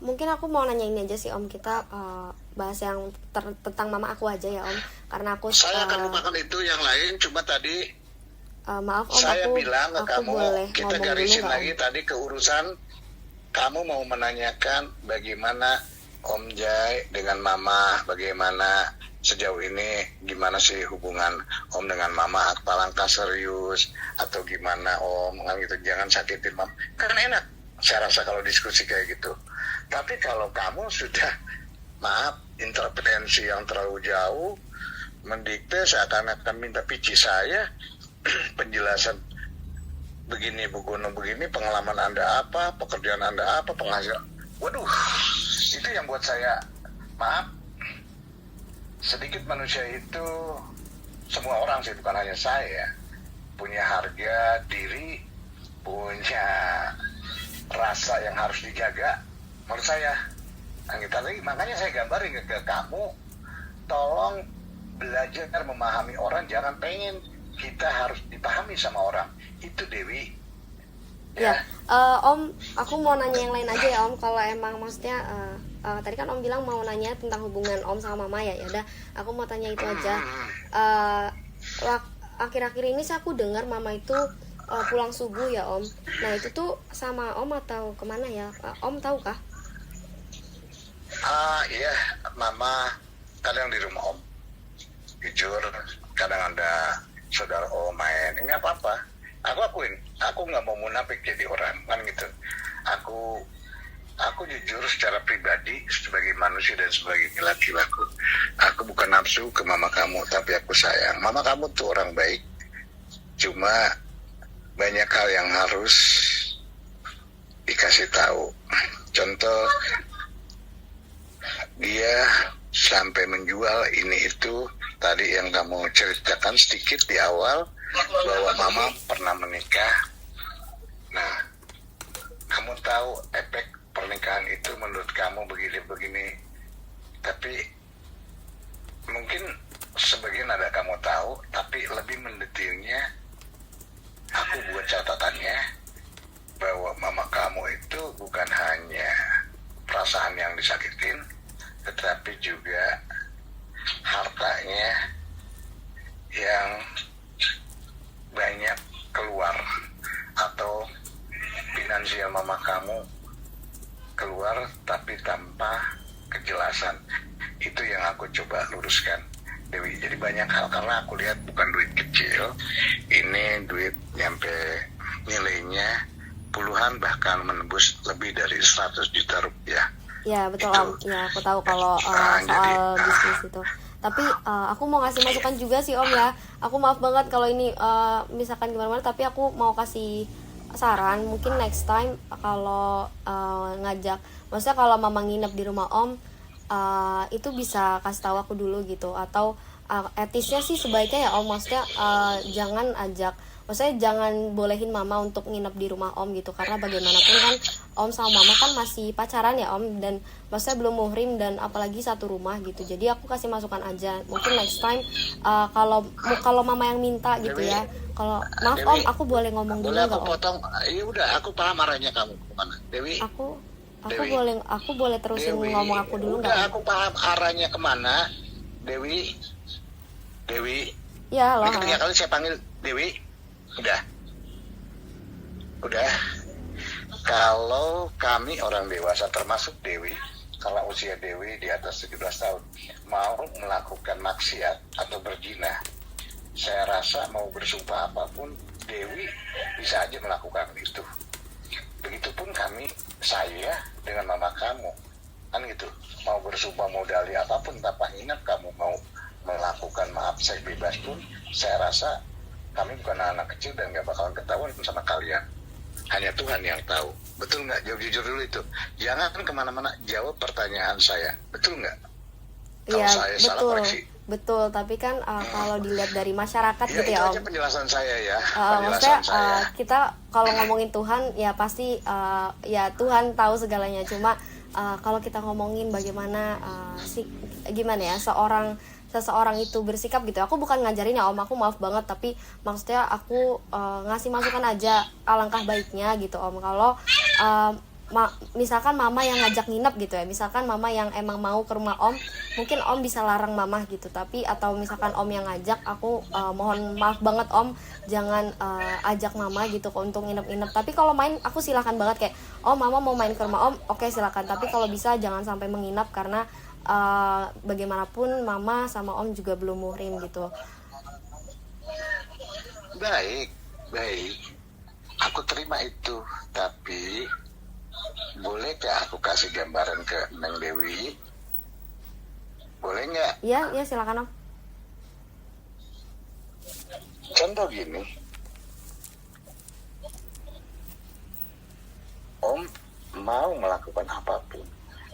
B: Mungkin aku mau nanya ini aja sih Om, kita bahas yang tentang mama aku aja ya Om, karena aku
A: Saya akan lupakan itu yang lain, cuma tadi
B: maaf Om,
A: saya
B: aku
A: bilang ke kamu,
B: boleh
A: kita
B: ngomong
A: garisin
B: dulu,
A: lagi tadi ke urusan kamu mau menanyakan bagaimana Om Jai dengan Mama, bagaimana sejauh ini, gimana sih hubungan Om dengan Mama, apa langkah serius atau gimana Om, kan gitu, jangan sakitin Mama. Kan enak, saya rasa kalau diskusi kayak gitu. Tapi kalau kamu sudah, maaf, intervensi yang terlalu jauh, mendikte seakan-akan minta pici saya, penjelasan begini, begono begini, pengalaman Anda apa, pekerjaan Anda apa, penghasilan. Waduh, itu yang buat saya, maaf, sedikit manusia itu, semua orang sih, bukan hanya saya, punya harga diri, punya rasa yang harus dijaga, menurut saya. Makanya saya gambarin ke kamu, tolong belajar memahami orang, jangan pengen kita harus dipahami sama orang. Itu Dewi.
B: Ya, Om, aku mau nanya yang lain aja ya Om. Kalau emang maksudnya tadi kan Om bilang mau nanya tentang hubungan Om sama Mama ya. Yaudah, aku mau tanya itu aja. Akhir-akhir ini sih aku dengar Mama itu pulang subuh ya Om. Nah itu tuh sama Om atau kemana ya? Om tahu kah?
A: Iya, mama kadang di rumah om. Jujur, kadang ada saudara om main. Nggak apa-apa. Aku akuin, aku nggak mau munafik jadi orang, kan gitu. Aku jujur secara pribadi sebagai manusia dan sebagai laki-laki, aku bukan nafsu ke mama kamu, tapi aku sayang. Mama kamu tuh orang baik, cuma banyak hal yang harus dikasih tahu. Contoh, dia sampai menjual ini itu tadi yang kamu ceritakan sedikit di awal bahwa mama pernah menikah. Nah, kamu tahu efek pernikahan itu menurut kamu begini-begini, tapi mungkin sebagian ada kamu tahu, tapi lebih mendetailnya aku buat catatannya bahwa mama kamu itu bukan hanya perasaan yang disakitin, tetapi juga hartanya yang banyak keluar, atau finansial mama kamu keluar tapi tanpa kejelasan. Itu yang aku coba luruskan, Dewi. Jadi banyak hal, karena aku lihat bukan duit kecil, ini duit nyampe nilainya puluhan, bahkan menembus lebih dari 100 juta rupiah.
B: Ya betul
A: Itu.
B: Om, ya aku tahu kalau soal bisnis itu. Tapi aku mau ngasih masukan juga sih Om ya. Aku maaf banget kalau ini misalkan gimana-mana, tapi aku mau kasih saran. Mungkin next time kalau ngajak, maksudnya kalau mama nginep di rumah Om, itu bisa kasih tahu aku dulu gitu. Atau etisnya sih sebaiknya ya Om, maksudnya jangan ajak, maksudnya jangan bolehin mama untuk nginep di rumah Om gitu, karena bagaimanapun kan Om sama mama kan masih pacaran ya Om, dan maksudnya belum muhrim, dan apalagi satu rumah gitu. Jadi aku kasih masukan aja, mungkin next time kalau mama yang minta gitu
A: Dewi,
B: ya. Kalau maaf
A: Dewi,
B: Om, aku boleh ngomong dulu
A: boleh
B: nggak
A: aku
B: Om?
A: potong? Iya udah, aku paham arahnya kamu kemana, Dewi.
B: Aku
A: Dewi.
B: boleh terusin
A: Dewi,
B: ngomong aku dulu nggak
A: udah
B: Om?
A: aku paham arahnya kemana, Dewi.
B: Ya
A: Ini
B: loh.
A: ketiga kali saya panggil Dewi. Udah. Kalau kami orang dewasa, termasuk Dewi, kalau usia Dewi di atas 17 tahun, mau melakukan maksiat atau berzina, saya rasa mau bersumpah apapun, Dewi bisa aja melakukan itu. Begitupun kami, saya dengan mama kamu, kan gitu. Mau bersumpah, mau dalih apapun tanpa nginep, kamu mau melakukan maaf seks bebas pun, saya rasa kami bukan anak kecil dan gak bakalan ketahuan sama kalian. Hanya Tuhan yang tahu. Betul nggak? Jawab jujur dulu itu. Jangan kemana-mana, jawab pertanyaan saya. Betul nggak? Kalau
B: Iya
A: saya salah
B: betul,
A: koreksi.
B: betul. Tapi kan kalau dilihat dari masyarakat
A: Ya,
B: gitu
A: itu
B: ya
A: aja
B: Om.
A: penjelasan saya ya.
B: Maksudnya
A: Penjelasan saya.
B: kita kalau ngomongin Tuhan ya pasti ya Tuhan tahu segalanya. Cuma kalau kita ngomongin bagaimana gimana ya seseorang itu bersikap gitu. Aku bukan ngajarin ya Om, aku maaf banget, tapi maksudnya aku ngasih masukan aja alangkah baiknya gitu Om. Kalau misalkan mama yang ngajak nginep gitu ya, misalkan mama yang emang mau ke rumah Om, mungkin Om bisa larang mama gitu. Tapi atau misalkan Om yang ngajak, aku mohon maaf banget Om, jangan ajak mama gitu untuk nginep-nginep. Tapi kalau main aku silakan banget, kayak oh mama mau main ke rumah Om, oke silakan. Tapi kalau bisa jangan sampai menginap, karena bagaimanapun mama sama Om juga belum muhrim gitu.
A: Baik. Aku terima itu, tapi bolehkah aku kasih gambaran ke Neng Dewi? Boleh nggak?
B: Iya silakan Om.
A: Contoh gini, Om mau melakukan apapun,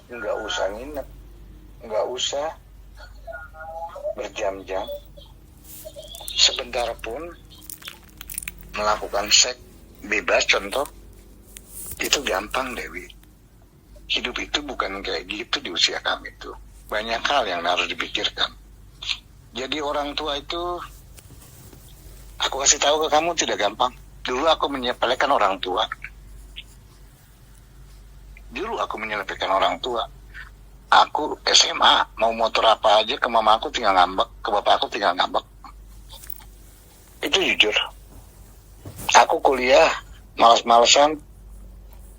A: nggak usah nginep, nggak usah berjam-jam, sebentar pun melakukan seks bebas contoh, itu gampang Dewi. Hidup itu bukan kayak gitu di usia kami itu. Banyak hal yang harus dipikirkan. Jadi orang tua itu, aku kasih tahu ke kamu tidak gampang. Dulu aku menyepelekan orang tua. Aku SMA mau motor apa aja ke mama aku tinggal ngambek, ke bapak aku tinggal ngambek. Itu jujur. Aku kuliah malas-malesan,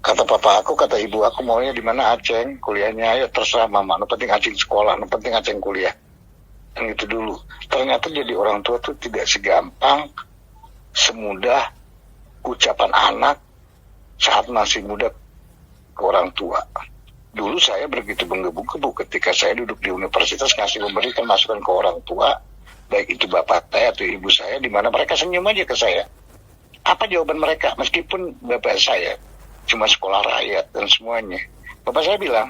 A: Kata papa aku, kata ibu aku maunya di mana Aceng kuliahnya, ayo terserah mama, yang penting Aceng sekolah, yang penting Aceng kuliah. Dan itu dulu. Ternyata jadi orang tua tuh tidak segampang, semudah ucapan anak saat masih muda ke orang tua. Dulu saya begitu menggebu-gebu ketika saya duduk di universitas ngasih memberikan masukan ke orang tua, baik itu bapak saya atau ibu saya, di mana mereka senyum aja ke saya. Apa jawaban mereka? Meskipun bapak saya cuma sekolah rakyat dan semuanya, bapak saya bilang,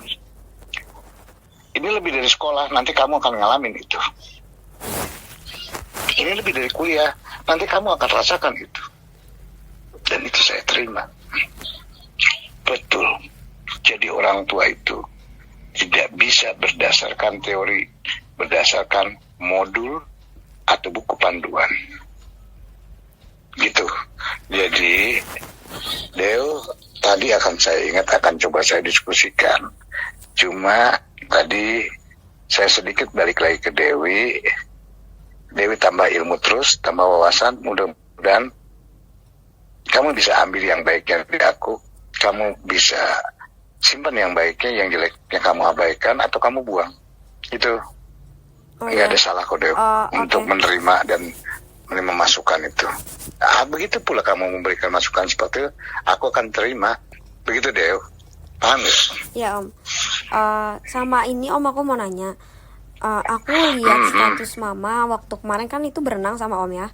A: ini lebih dari sekolah, nanti kamu akan ngalamin itu. Ini lebih dari kuliah, nanti kamu akan rasakan itu. Dan itu saya terima. Betul. Jadi orang tua itu tidak bisa berdasarkan teori, berdasarkan modul atau buku panduan. Gitu. Jadi, Deo, tadi akan saya ingat, akan coba saya diskusikan. Cuma tadi saya sedikit balik lagi ke Dewi. Dewi tambah ilmu terus, tambah wawasan, mudah-mudahan kamu bisa ambil yang baiknya dari aku. Kamu bisa simpan yang baiknya, yang jeleknya kamu abaikan atau kamu buang. Itu nggak ada salah kok, Dewi, untuk menerima dan menerima masukan itu. Begitu pula kamu memberikan masukan seperti itu, aku akan terima. Begitu, Dew. Paham ya?
B: Ya Om. Sama ini Om, aku mau nanya. Aku lihat status Mama waktu kemarin kan itu berenang sama Om ya.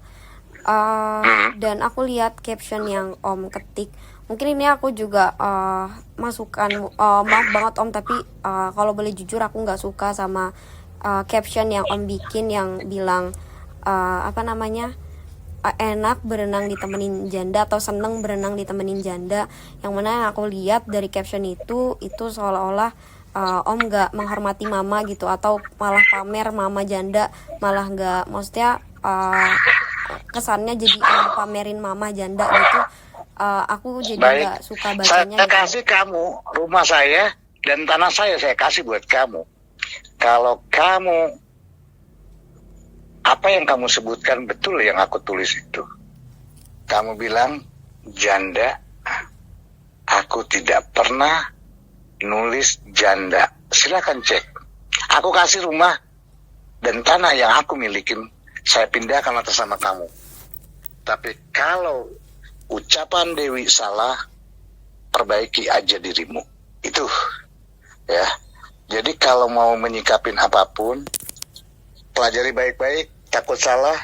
B: Dan aku lihat caption yang Om ketik. Mungkin ini aku juga masukkan. Maaf banget Om, tapi kalau boleh jujur aku nggak suka sama caption yang Om bikin yang bilang enak berenang ditemenin janda atau seneng berenang ditemenin janda. Yang mana yang aku lihat dari caption itu seolah-olah Om gak menghormati Mama gitu, atau malah pamer Mama janda, malah gak, maksudnya kesannya jadi Om pamerin Mama janda gitu. Aku jadi gak suka bacanya.
A: Saya kasih kamu rumah saya dan tanah saya kasih buat kamu. Kalau kamu apa yang kamu sebutkan betul yang aku tulis itu. Kamu bilang janda, aku tidak pernah nulis janda. Silakan cek. Aku kasih rumah dan tanah yang aku milikin, saya pindahkan atas nama kamu. Tapi kalau ucapan Dewi salah, perbaiki aja dirimu. Itu ya. Jadi kalau mau menyikapin apapun, pelajari baik-baik, takut salah,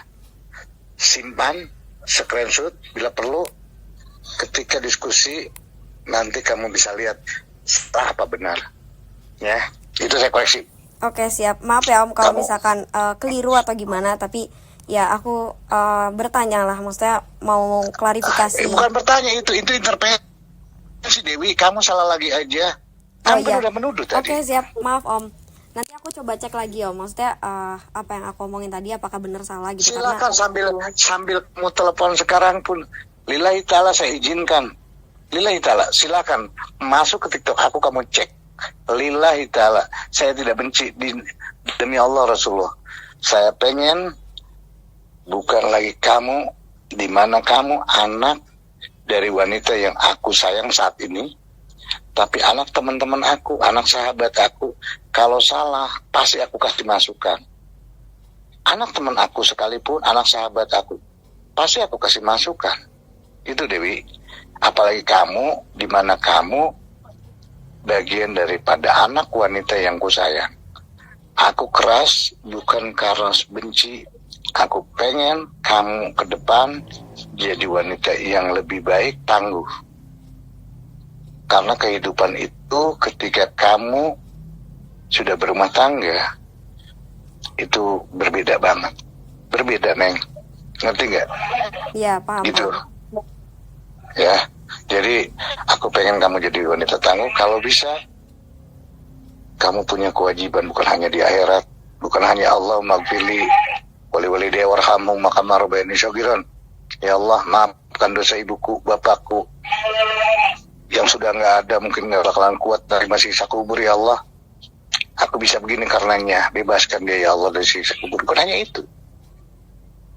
A: simpan, screenshot bila perlu. Ketika diskusi, nanti kamu bisa lihat salah apa benar. Ya, itu saya koreksi.
B: Oke, siap. Maaf ya Om kalau misalkan keliru atau gimana, tapi ya aku bertanya lah, maksudnya mau klarifikasi.
A: Bukan bertanya, itu interpretasi Dewi, kamu salah lagi aja. Kamu udah menuduh tadi.
B: Oke, siap. Maaf Om. Nanti aku coba cek lagi Om. Maksudnya apa yang aku omongin tadi apakah benar salah gitu.
A: Silakan sambil kamu telepon sekarang pun, lillahi ta'ala saya izinkan. Lillahi ta'ala, silakan masuk ke TikTok aku, kamu cek. Lillahi ta'ala, saya tidak benci, demi Allah Rasulullah. Saya pengen bukan lagi kamu, di mana kamu anak dari wanita yang aku sayang saat ini, tapi anak teman-teman aku, anak sahabat aku. Kalau salah, pasti aku kasih masukan. Anak teman aku sekalipun, anak sahabat aku, pasti aku kasih masukan. Itu Dewi. Apalagi kamu, di mana kamu bagian daripada anak wanita yang kusayang. Aku keras bukan karena benci. Aku pengen kamu ke depan jadi wanita yang lebih baik, tangguh. Karena kehidupan itu ketika kamu sudah berumah tangga, itu berbeda banget. Berbeda, Neng. Ngerti nggak?
B: Iya, paham.
A: Gitu. Ya, jadi aku pengen kamu jadi wanita tangguh. Kalau bisa, kamu punya kewajiban bukan hanya di akhirat, bukan hanya Allah maghfirli wali dia warhamu makamah rabbayani syagiran. Ya Allah, maafkan dosa ibuku, bapakku yang sudah nggak ada, mungkin nggak bakalan kuat dari siksa kubur. Ya Allah, aku bisa begini karenanya, bebaskan dia ya Allah dari siksa kubur. Bukan hanya itu,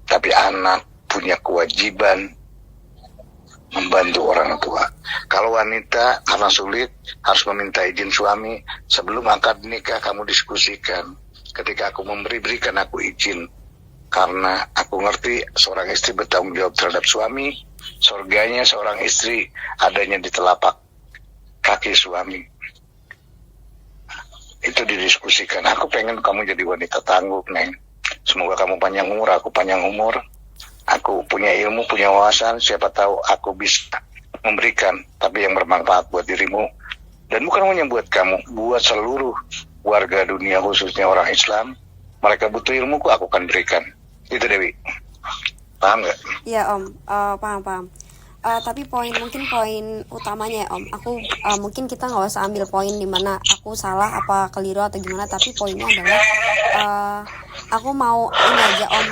A: tapi anak punya kewajiban membantu orang tua. Kalau wanita karena sulit harus meminta izin suami sebelum akad nikah. Kamu diskusikan. Ketika aku berikan aku izin, karena aku ngerti seorang istri bertanggung jawab terhadap suami. Surganya seorang istri adanya di telapak kaki suami. Itu didiskusikan. Aku pengen kamu jadi wanita tangguh, Neng. Semoga kamu panjang umur, aku panjang umur. Aku punya ilmu, punya wawasan, siapa tahu aku bisa memberikan, tapi yang bermanfaat buat dirimu. Dan bukan hanya buat kamu, buat seluruh warga dunia, khususnya orang Islam. Mereka butuh ilmuku, aku akan berikan. Itu Dewi. Paham nggak?
B: Iya Om, paham. Tapi mungkin poin utamanya ya Om, aku mungkin kita nggak usah ambil poin di mana aku salah apa keliru atau gimana, tapi poinnya adalah aku mau ini aja Om,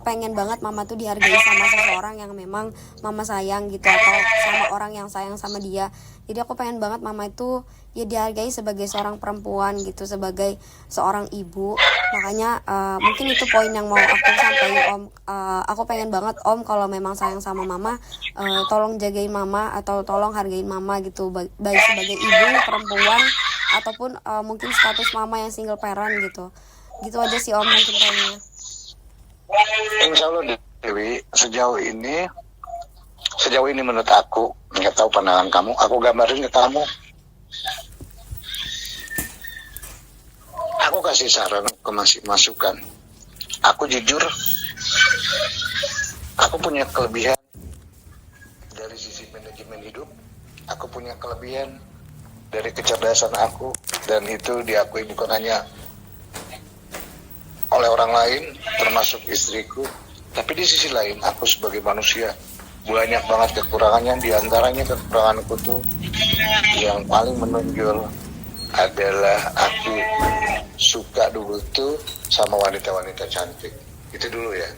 B: pengen banget mama tuh dihargai sama seseorang yang memang mama sayang gitu, atau sama orang yang sayang sama dia. Jadi aku pengen banget mama itu ya dihargai sebagai seorang perempuan gitu, sebagai seorang ibu. Makanya mungkin itu poin yang mau aku sampaikan Om. Aku pengen banget Om kalau memang sayang sama mama, tolong jagain mama atau tolong hargain mama gitu, baik sebagai ibu perempuan ataupun mungkin status mama yang single parent gitu. Gitu aja sih Om mungkin poinnya.
A: Insya Allah Dewi, sejauh ini menurut aku, nggak tahu pandangan kamu, aku gambarin ke kamu. Aku kasih saran, aku masukan. Aku jujur, aku punya kelebihan dari sisi manajemen hidup. Aku punya kelebihan dari kecerdasan aku, dan itu diakui bukan hanya oleh orang lain, termasuk istriku. Tapi di sisi lain, aku sebagai manusia banyak banget kekurangannya. Di antaranya kekuranganku tuh yang paling menonjol adalah aku suka dulu tuh sama wanita-wanita cantik. Itu dulu ya.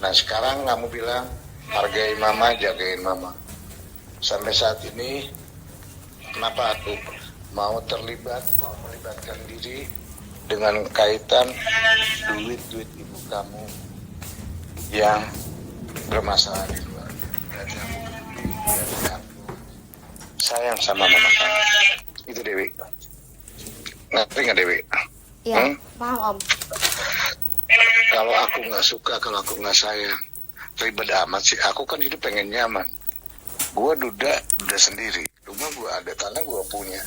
A: Nah sekarang kamu bilang hargai mama, jagain mama. Sampai saat ini kenapa aku mau melibatkan diri dengan kaitan duit ibu kamu yang bermasalah di luar. Dan aku sayang sama mama kamu. Itu Dewi. Ngerti nggak Dewi?
B: Iya, paham Om.
A: Kalau aku nggak suka, kalau aku nggak sayang, ribet amat sih. Aku kan hidup pengen nyaman. Gua duda sendiri. Rumah gua ada, tanah gua punya.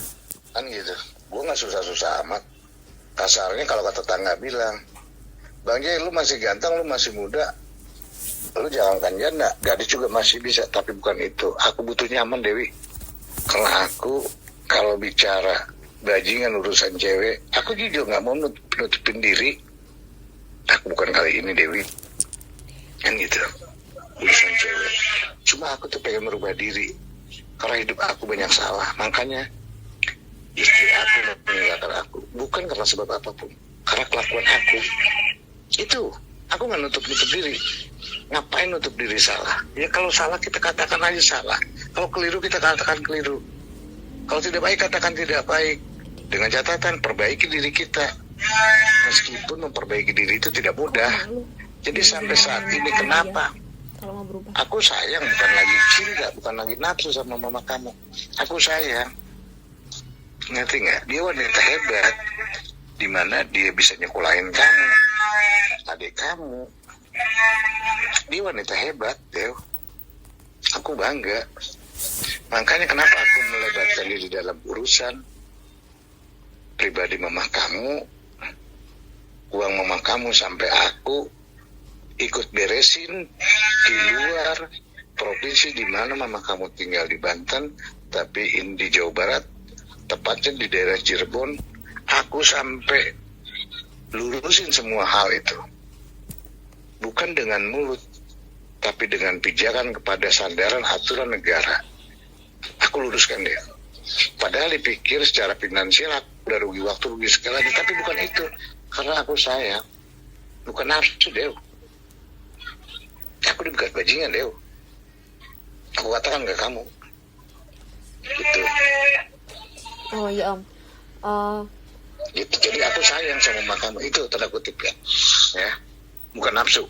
A: Kan gitu. Gua nggak susah-susah amat. Kasarnya kalau kata tetangga bilang, Bang Jai lu masih ganteng, lu masih muda, lu jangankan janda, gadis juga masih bisa. Tapi bukan itu. Aku butuh nyaman Dewi. Karena aku kalau bicara bajingan urusan cewek, aku jujur nggak mau nutupin diri. Aku bukan kali ini Dewi, kan gitu, urusan cewek. Cuma aku tuh pengen merubah diri, karena hidup aku banyak salah. Makanya istri aku meninggalkan aku, bukan karena sebab apapun, karena kelakuan aku. Itu, aku nggak nutup diri. Ngapain nutup diri salah? Ya kalau salah kita katakan aja salah. Kalau keliru kita katakan keliru. Kalau tidak baik katakan tidak baik. Dengan catatan perbaiki diri kita. Meskipun memperbaiki diri itu tidak mudah. Jadi sampai saat ini kenapa? Aku sayang, bukan lagi cinta, bukan lagi nafsu sama mama kamu. Aku sayang. Ngerti nggak? Dia wanita hebat. Dimana dia bisa nyekolahin kamu, adik kamu. Dia wanita hebat, Dew. Aku bangga. Makanya kenapa aku melibatkan diri dalam urusan pribadi mama kamu, uang mama kamu sampai aku ikut beresin di luar provinsi di mana mama kamu tinggal di Banten, tapi di Jawa Barat, tepatnya di daerah Cirebon, aku sampai lurusin semua hal itu. Bukan dengan mulut, tapi dengan pijakan kepada sandaran aturan negara. Aku luruskan dia. Padahal dipikir secara finansial aku udah rugi waktu, rugi segalanya, tapi bukan itu. Karena aku sayang, bukan nafsu Dew. Aku dibekas bajingan Dew. Aku katakan ke kamu. Gitu.
B: Oh iya Om.
A: Gitu. Jadi aku sayang sama mama kamu, itu tanda kutip ya. Bukan nafsu.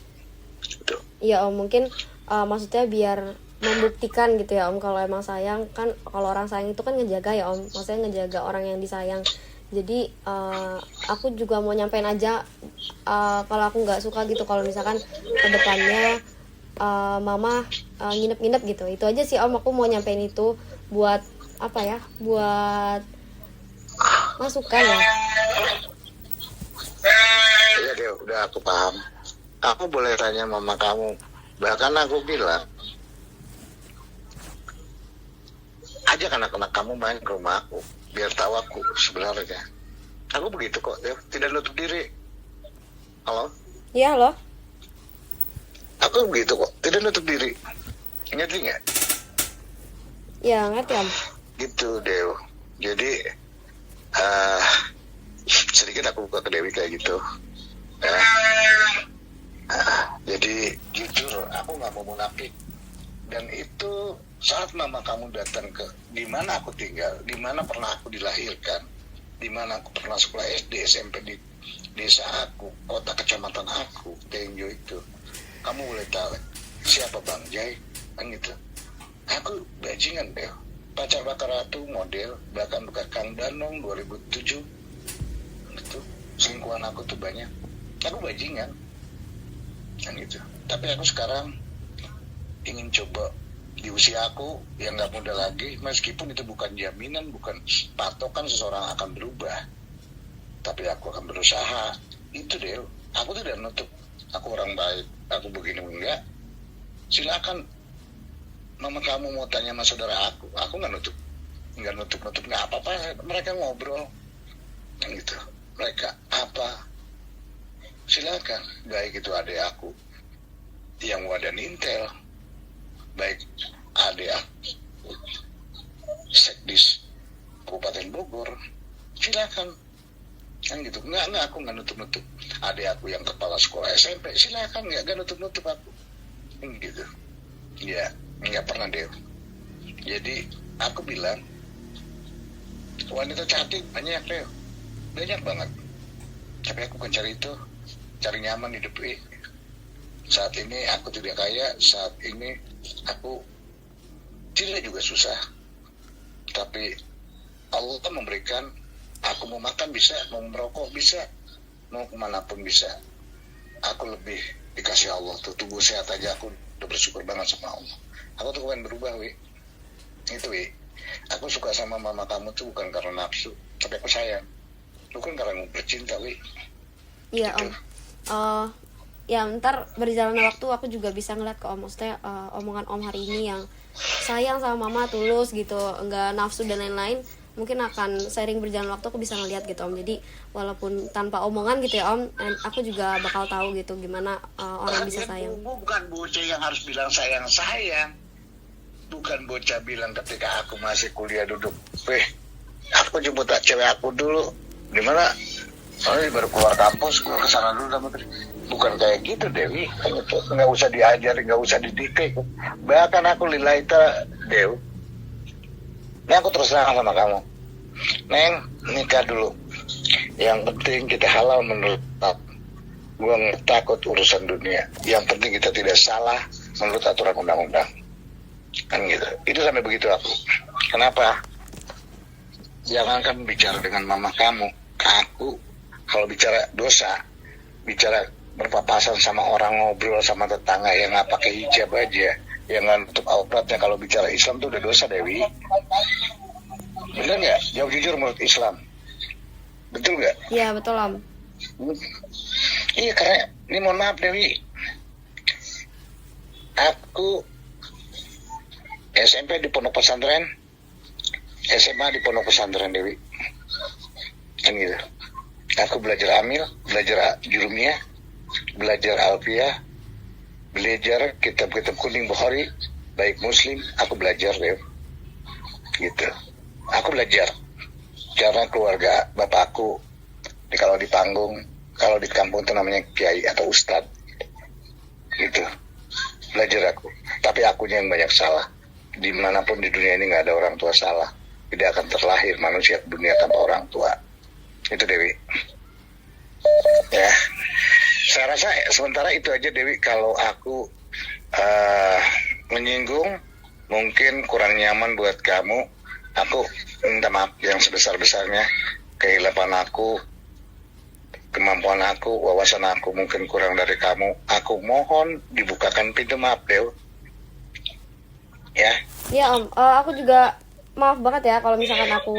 A: Gitu.
B: Iya Om, mungkin maksudnya biar membuktikan gitu ya Om, kalau emang sayang kan, kalau orang sayang itu kan ngejaga ya Om, maksudnya ngejaga orang yang disayang. Jadi aku juga mau nyampein aja kalau aku nggak suka gitu kalau misalkan ke depannya mama nginep-nginep gitu. Itu aja sih Om, aku mau nyampein itu buat apa ya, buat masukan ya.
A: Iya deh, udah aku paham. Kamu boleh tanya mama kamu. Bahkan aku bilang, ajak anak-anak kamu main ke rumah aku, biar tahu aku sebenarnya. Aku begitu kok, Dew. Tidak nutup diri. Halo?
B: Iya loh.
A: Aku begitu kok, tidak nutup diri. Ngerti nggak?
B: Ya ngerti Om.
A: Gitu, Dew. Jadi, sedikit aku buka ke Dewi kayak gitu. Jadi, jujur, aku nggak mau munafik. Dan itu saat mama kamu datang ke di mana aku tinggal, di mana pernah aku dilahirkan, di mana aku pernah sekolah SD, SMP di desa aku, kota kecamatan aku, Tenjo itu. Kamu boleh tahu siapa Bang Jai, kan gitu. Aku bajingan deh. Pacar Bakar Ratu model, bahkan bukan Kang Danong 2007. Gitu. Selingkuhan aku tuh banyak. Aku bajingan, kan gitu. Tapi aku sekarang ingin coba di usia aku yang nggak muda lagi, meskipun itu bukan jaminan, bukan patokan seseorang akan berubah, tapi aku akan berusaha. Itu deh, aku tidak nutup aku orang baik, aku begini enggak. Silakan mama kamu mau tanya sama saudara aku nggak nutup nggak apa-apa. Mereka ngobrol kan gitu, mereka apa silakan, baik itu adik aku yang wadah Intel, baik adik Sekdis Kabupaten Bogor, silakan kan gitu. Nggak aku nggak nutup adik aku yang kepala sekolah SMP, silakan, nggak nutup aku gitu ya, nggak pernah deh. Jadi aku bilang wanita cantik banyak deh, banyak banget, tapi aku kan cari nyaman hidup ini. Saat ini aku tidak kaya, saat ini aku tidak juga susah, tapi Allah memberikan. Aku mau makan bisa, mau merokok bisa, mau kemanapun bisa. Aku lebih dikasih Allah tuh, tubuh sehat aja aku udah bersyukur banget sama Allah. Aku tuh pengen berubah, Wi. Itu, Wi. Aku suka sama mama kamu tuh bukan karena nafsu, tapi aku sayang. Bukan karena mau bercinta, Wi.
B: Iya
A: gitu.
B: Om. Ya ntar berjalannya waktu aku juga bisa ngeliat ke Om, maksudnya omongan Om hari ini yang sayang sama mama, tulus gitu, nggak nafsu dan lain-lain, mungkin akan sering berjalan waktu aku bisa ngeliat gitu Om. Jadi walaupun tanpa omongan gitu ya Om, aku juga bakal tahu gitu gimana orang bisa sayang.
A: Bukan bocah yang harus bilang sayang, bukan bocah bilang ketika aku masih kuliah duduk, aku jemput cewek aku dulu di mana, soalnya baru keluar kampus, gue kesana dulu sama tadi. Bukan kayak gitu Dewi, nggak usah diajari, nggak usah dididik. Bahkan aku lillahi Dew, ini aku terus terang sama kamu, Neng, nikah dulu. Yang penting kita halal menurut aku. Gue nggak takut urusan dunia. Yang penting kita tidak salah menurut aturan undang-undang. Kan gitu. Itu sampai begitu aku. Kenapa? Jangankan bicara dengan mama kamu, aku kalau bicara dosa, bicara berpapasan sama orang, ngobrol sama tetangga yang nggak pakai hijab aja, yang nggak nutup auratnya, kalau bicara Islam tuh udah dosa, Dewi. Bener nggak? Jawab jujur menurut Islam. Betul nggak?
B: Iya betul Om.
A: Iya, karena ini mohon maaf Dewi, aku SMP di pondok pesantren, SMA di pondok pesantren Dewi, kan gitu. Aku belajar amil, belajar jurumiyah, belajar alfiyah, belajar kitab-kitab kuning Bukhari, baik Muslim, aku belajar Dewi, gitu. Aku belajar karena keluarga bapakku, kalau di panggung, kalau di kampung itu namanya kiai atau ustad, gitu. Belajar aku, tapi akunya yang banyak salah. Dimanapun di dunia ini nggak ada orang tua salah. Tidak akan terlahir manusia ke dunia tanpa orang tua. Itu Dewi. Ya, saya rasa sementara itu aja Dewi. Kalau aku menyinggung, mungkin kurang nyaman buat kamu. Aku minta maaf yang sebesar-besarnya. Kehilapan aku, kemampuan aku, wawasan aku mungkin kurang dari kamu. Aku mohon dibukakan pintu maaf, Dew. Ya.
B: Ya Om, aku juga maaf banget ya kalau misalkan aku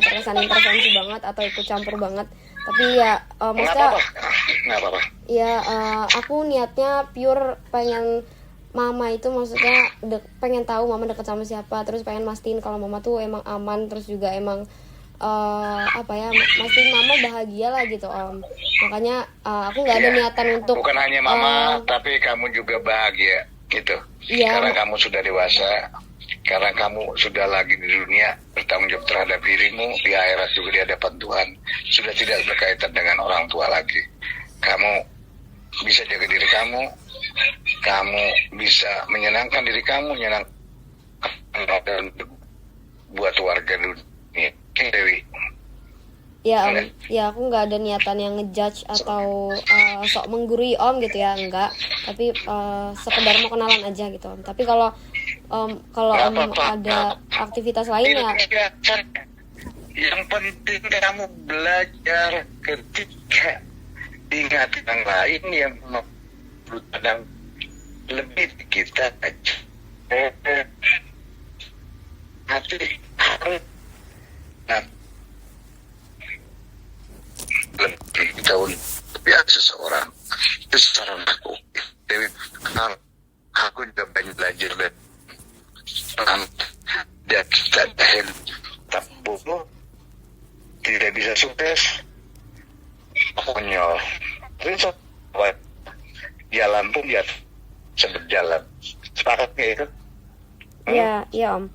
B: terkesan intervensi banget atau ikut campur banget. Tapi ya maksudnya
A: Nggak apa-apa.
B: ya aku niatnya pure pengen mama itu, maksudnya pengen tahu mama deket sama siapa, terus pengen mastiin kalau mama tuh emang aman, terus juga emang mastiin mama bahagia lah gitu Om. Makanya aku nggak ada niatan untuk
A: bukan hanya mama tapi kamu juga bahagia gitu. Karena kamu sudah dewasa, karena kamu sudah lagi di dunia bertanggung jawab terhadap dirimu, di akhirat juga di hadapan Tuhan, sudah tidak berkaitan dengan orang tua lagi. Kamu bisa jaga diri kamu bisa menyenangkan diri kamu, menyenangkan buat warga dunia. Dewi.
B: Ya Om, ya aku nggak ada niatan yang ngejudge atau sok menggurui Om gitu ya, enggak. Tapi sekedar mau kenalan aja gitu Om. Tapi kalau Om ada aktivitas lain ya.
A: Yang penting kamu belajar ketika ingat yang lain yang kadang lebih kita aja. Hati lebih tahun biasa seseorang itu saran aku. Dewi, aku juga banyak belajar dan kita dahil tapi tidak bisa sukses konyol. Terus jalan pun dia berjalan. Sepakat nggak itu?
B: Ya Om.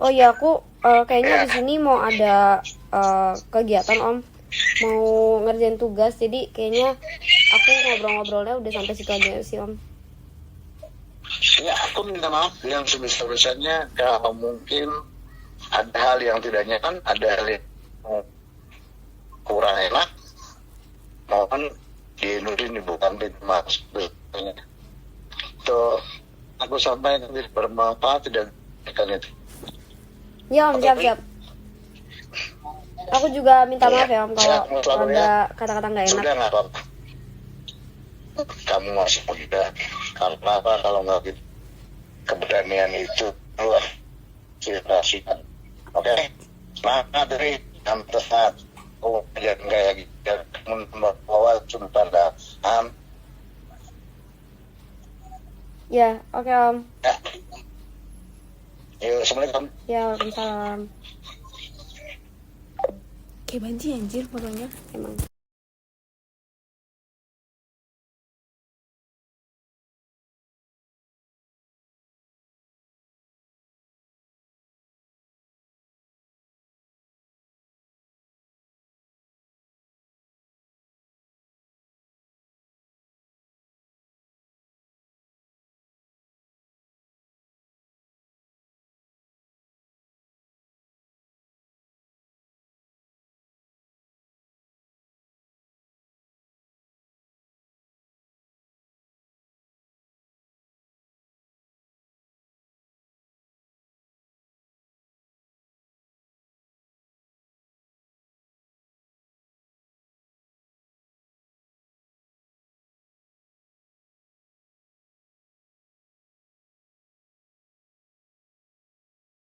B: Oh ya, aku kayaknya di sini mau ada kegiatan Om, mau ngerjain tugas, jadi kayaknya aku ngobrol-ngobrolnya udah sampai situ aja sih Om.
A: Ya, aku minta maaf yang sebesar-besarnya kalau mungkin ada hal yang tidak nyaman, ada hal yang kurang enak, mohon diinurin bukan pintu maaf. Tuh, aku sampaikan bermanfaat tidak itu.
B: Ya Om, siap. Aku juga minta maaf ya Om kalau ada kata-kata nggak enak.
A: Sudah nggak apa-apa. Kamu masih muda. Karena apa kalau nggak gitu? Keberanian itu luar biasa. Oke. Semangat dari saat. Oh, jangan kayak gitu. Membawa cuma pada
B: Ya, oke Om.
A: Ya. Yuk, Assalamualaikum.
B: Ya, waalaikumsalam.
C: Kayak banci anjir fotonya.
B: Emang.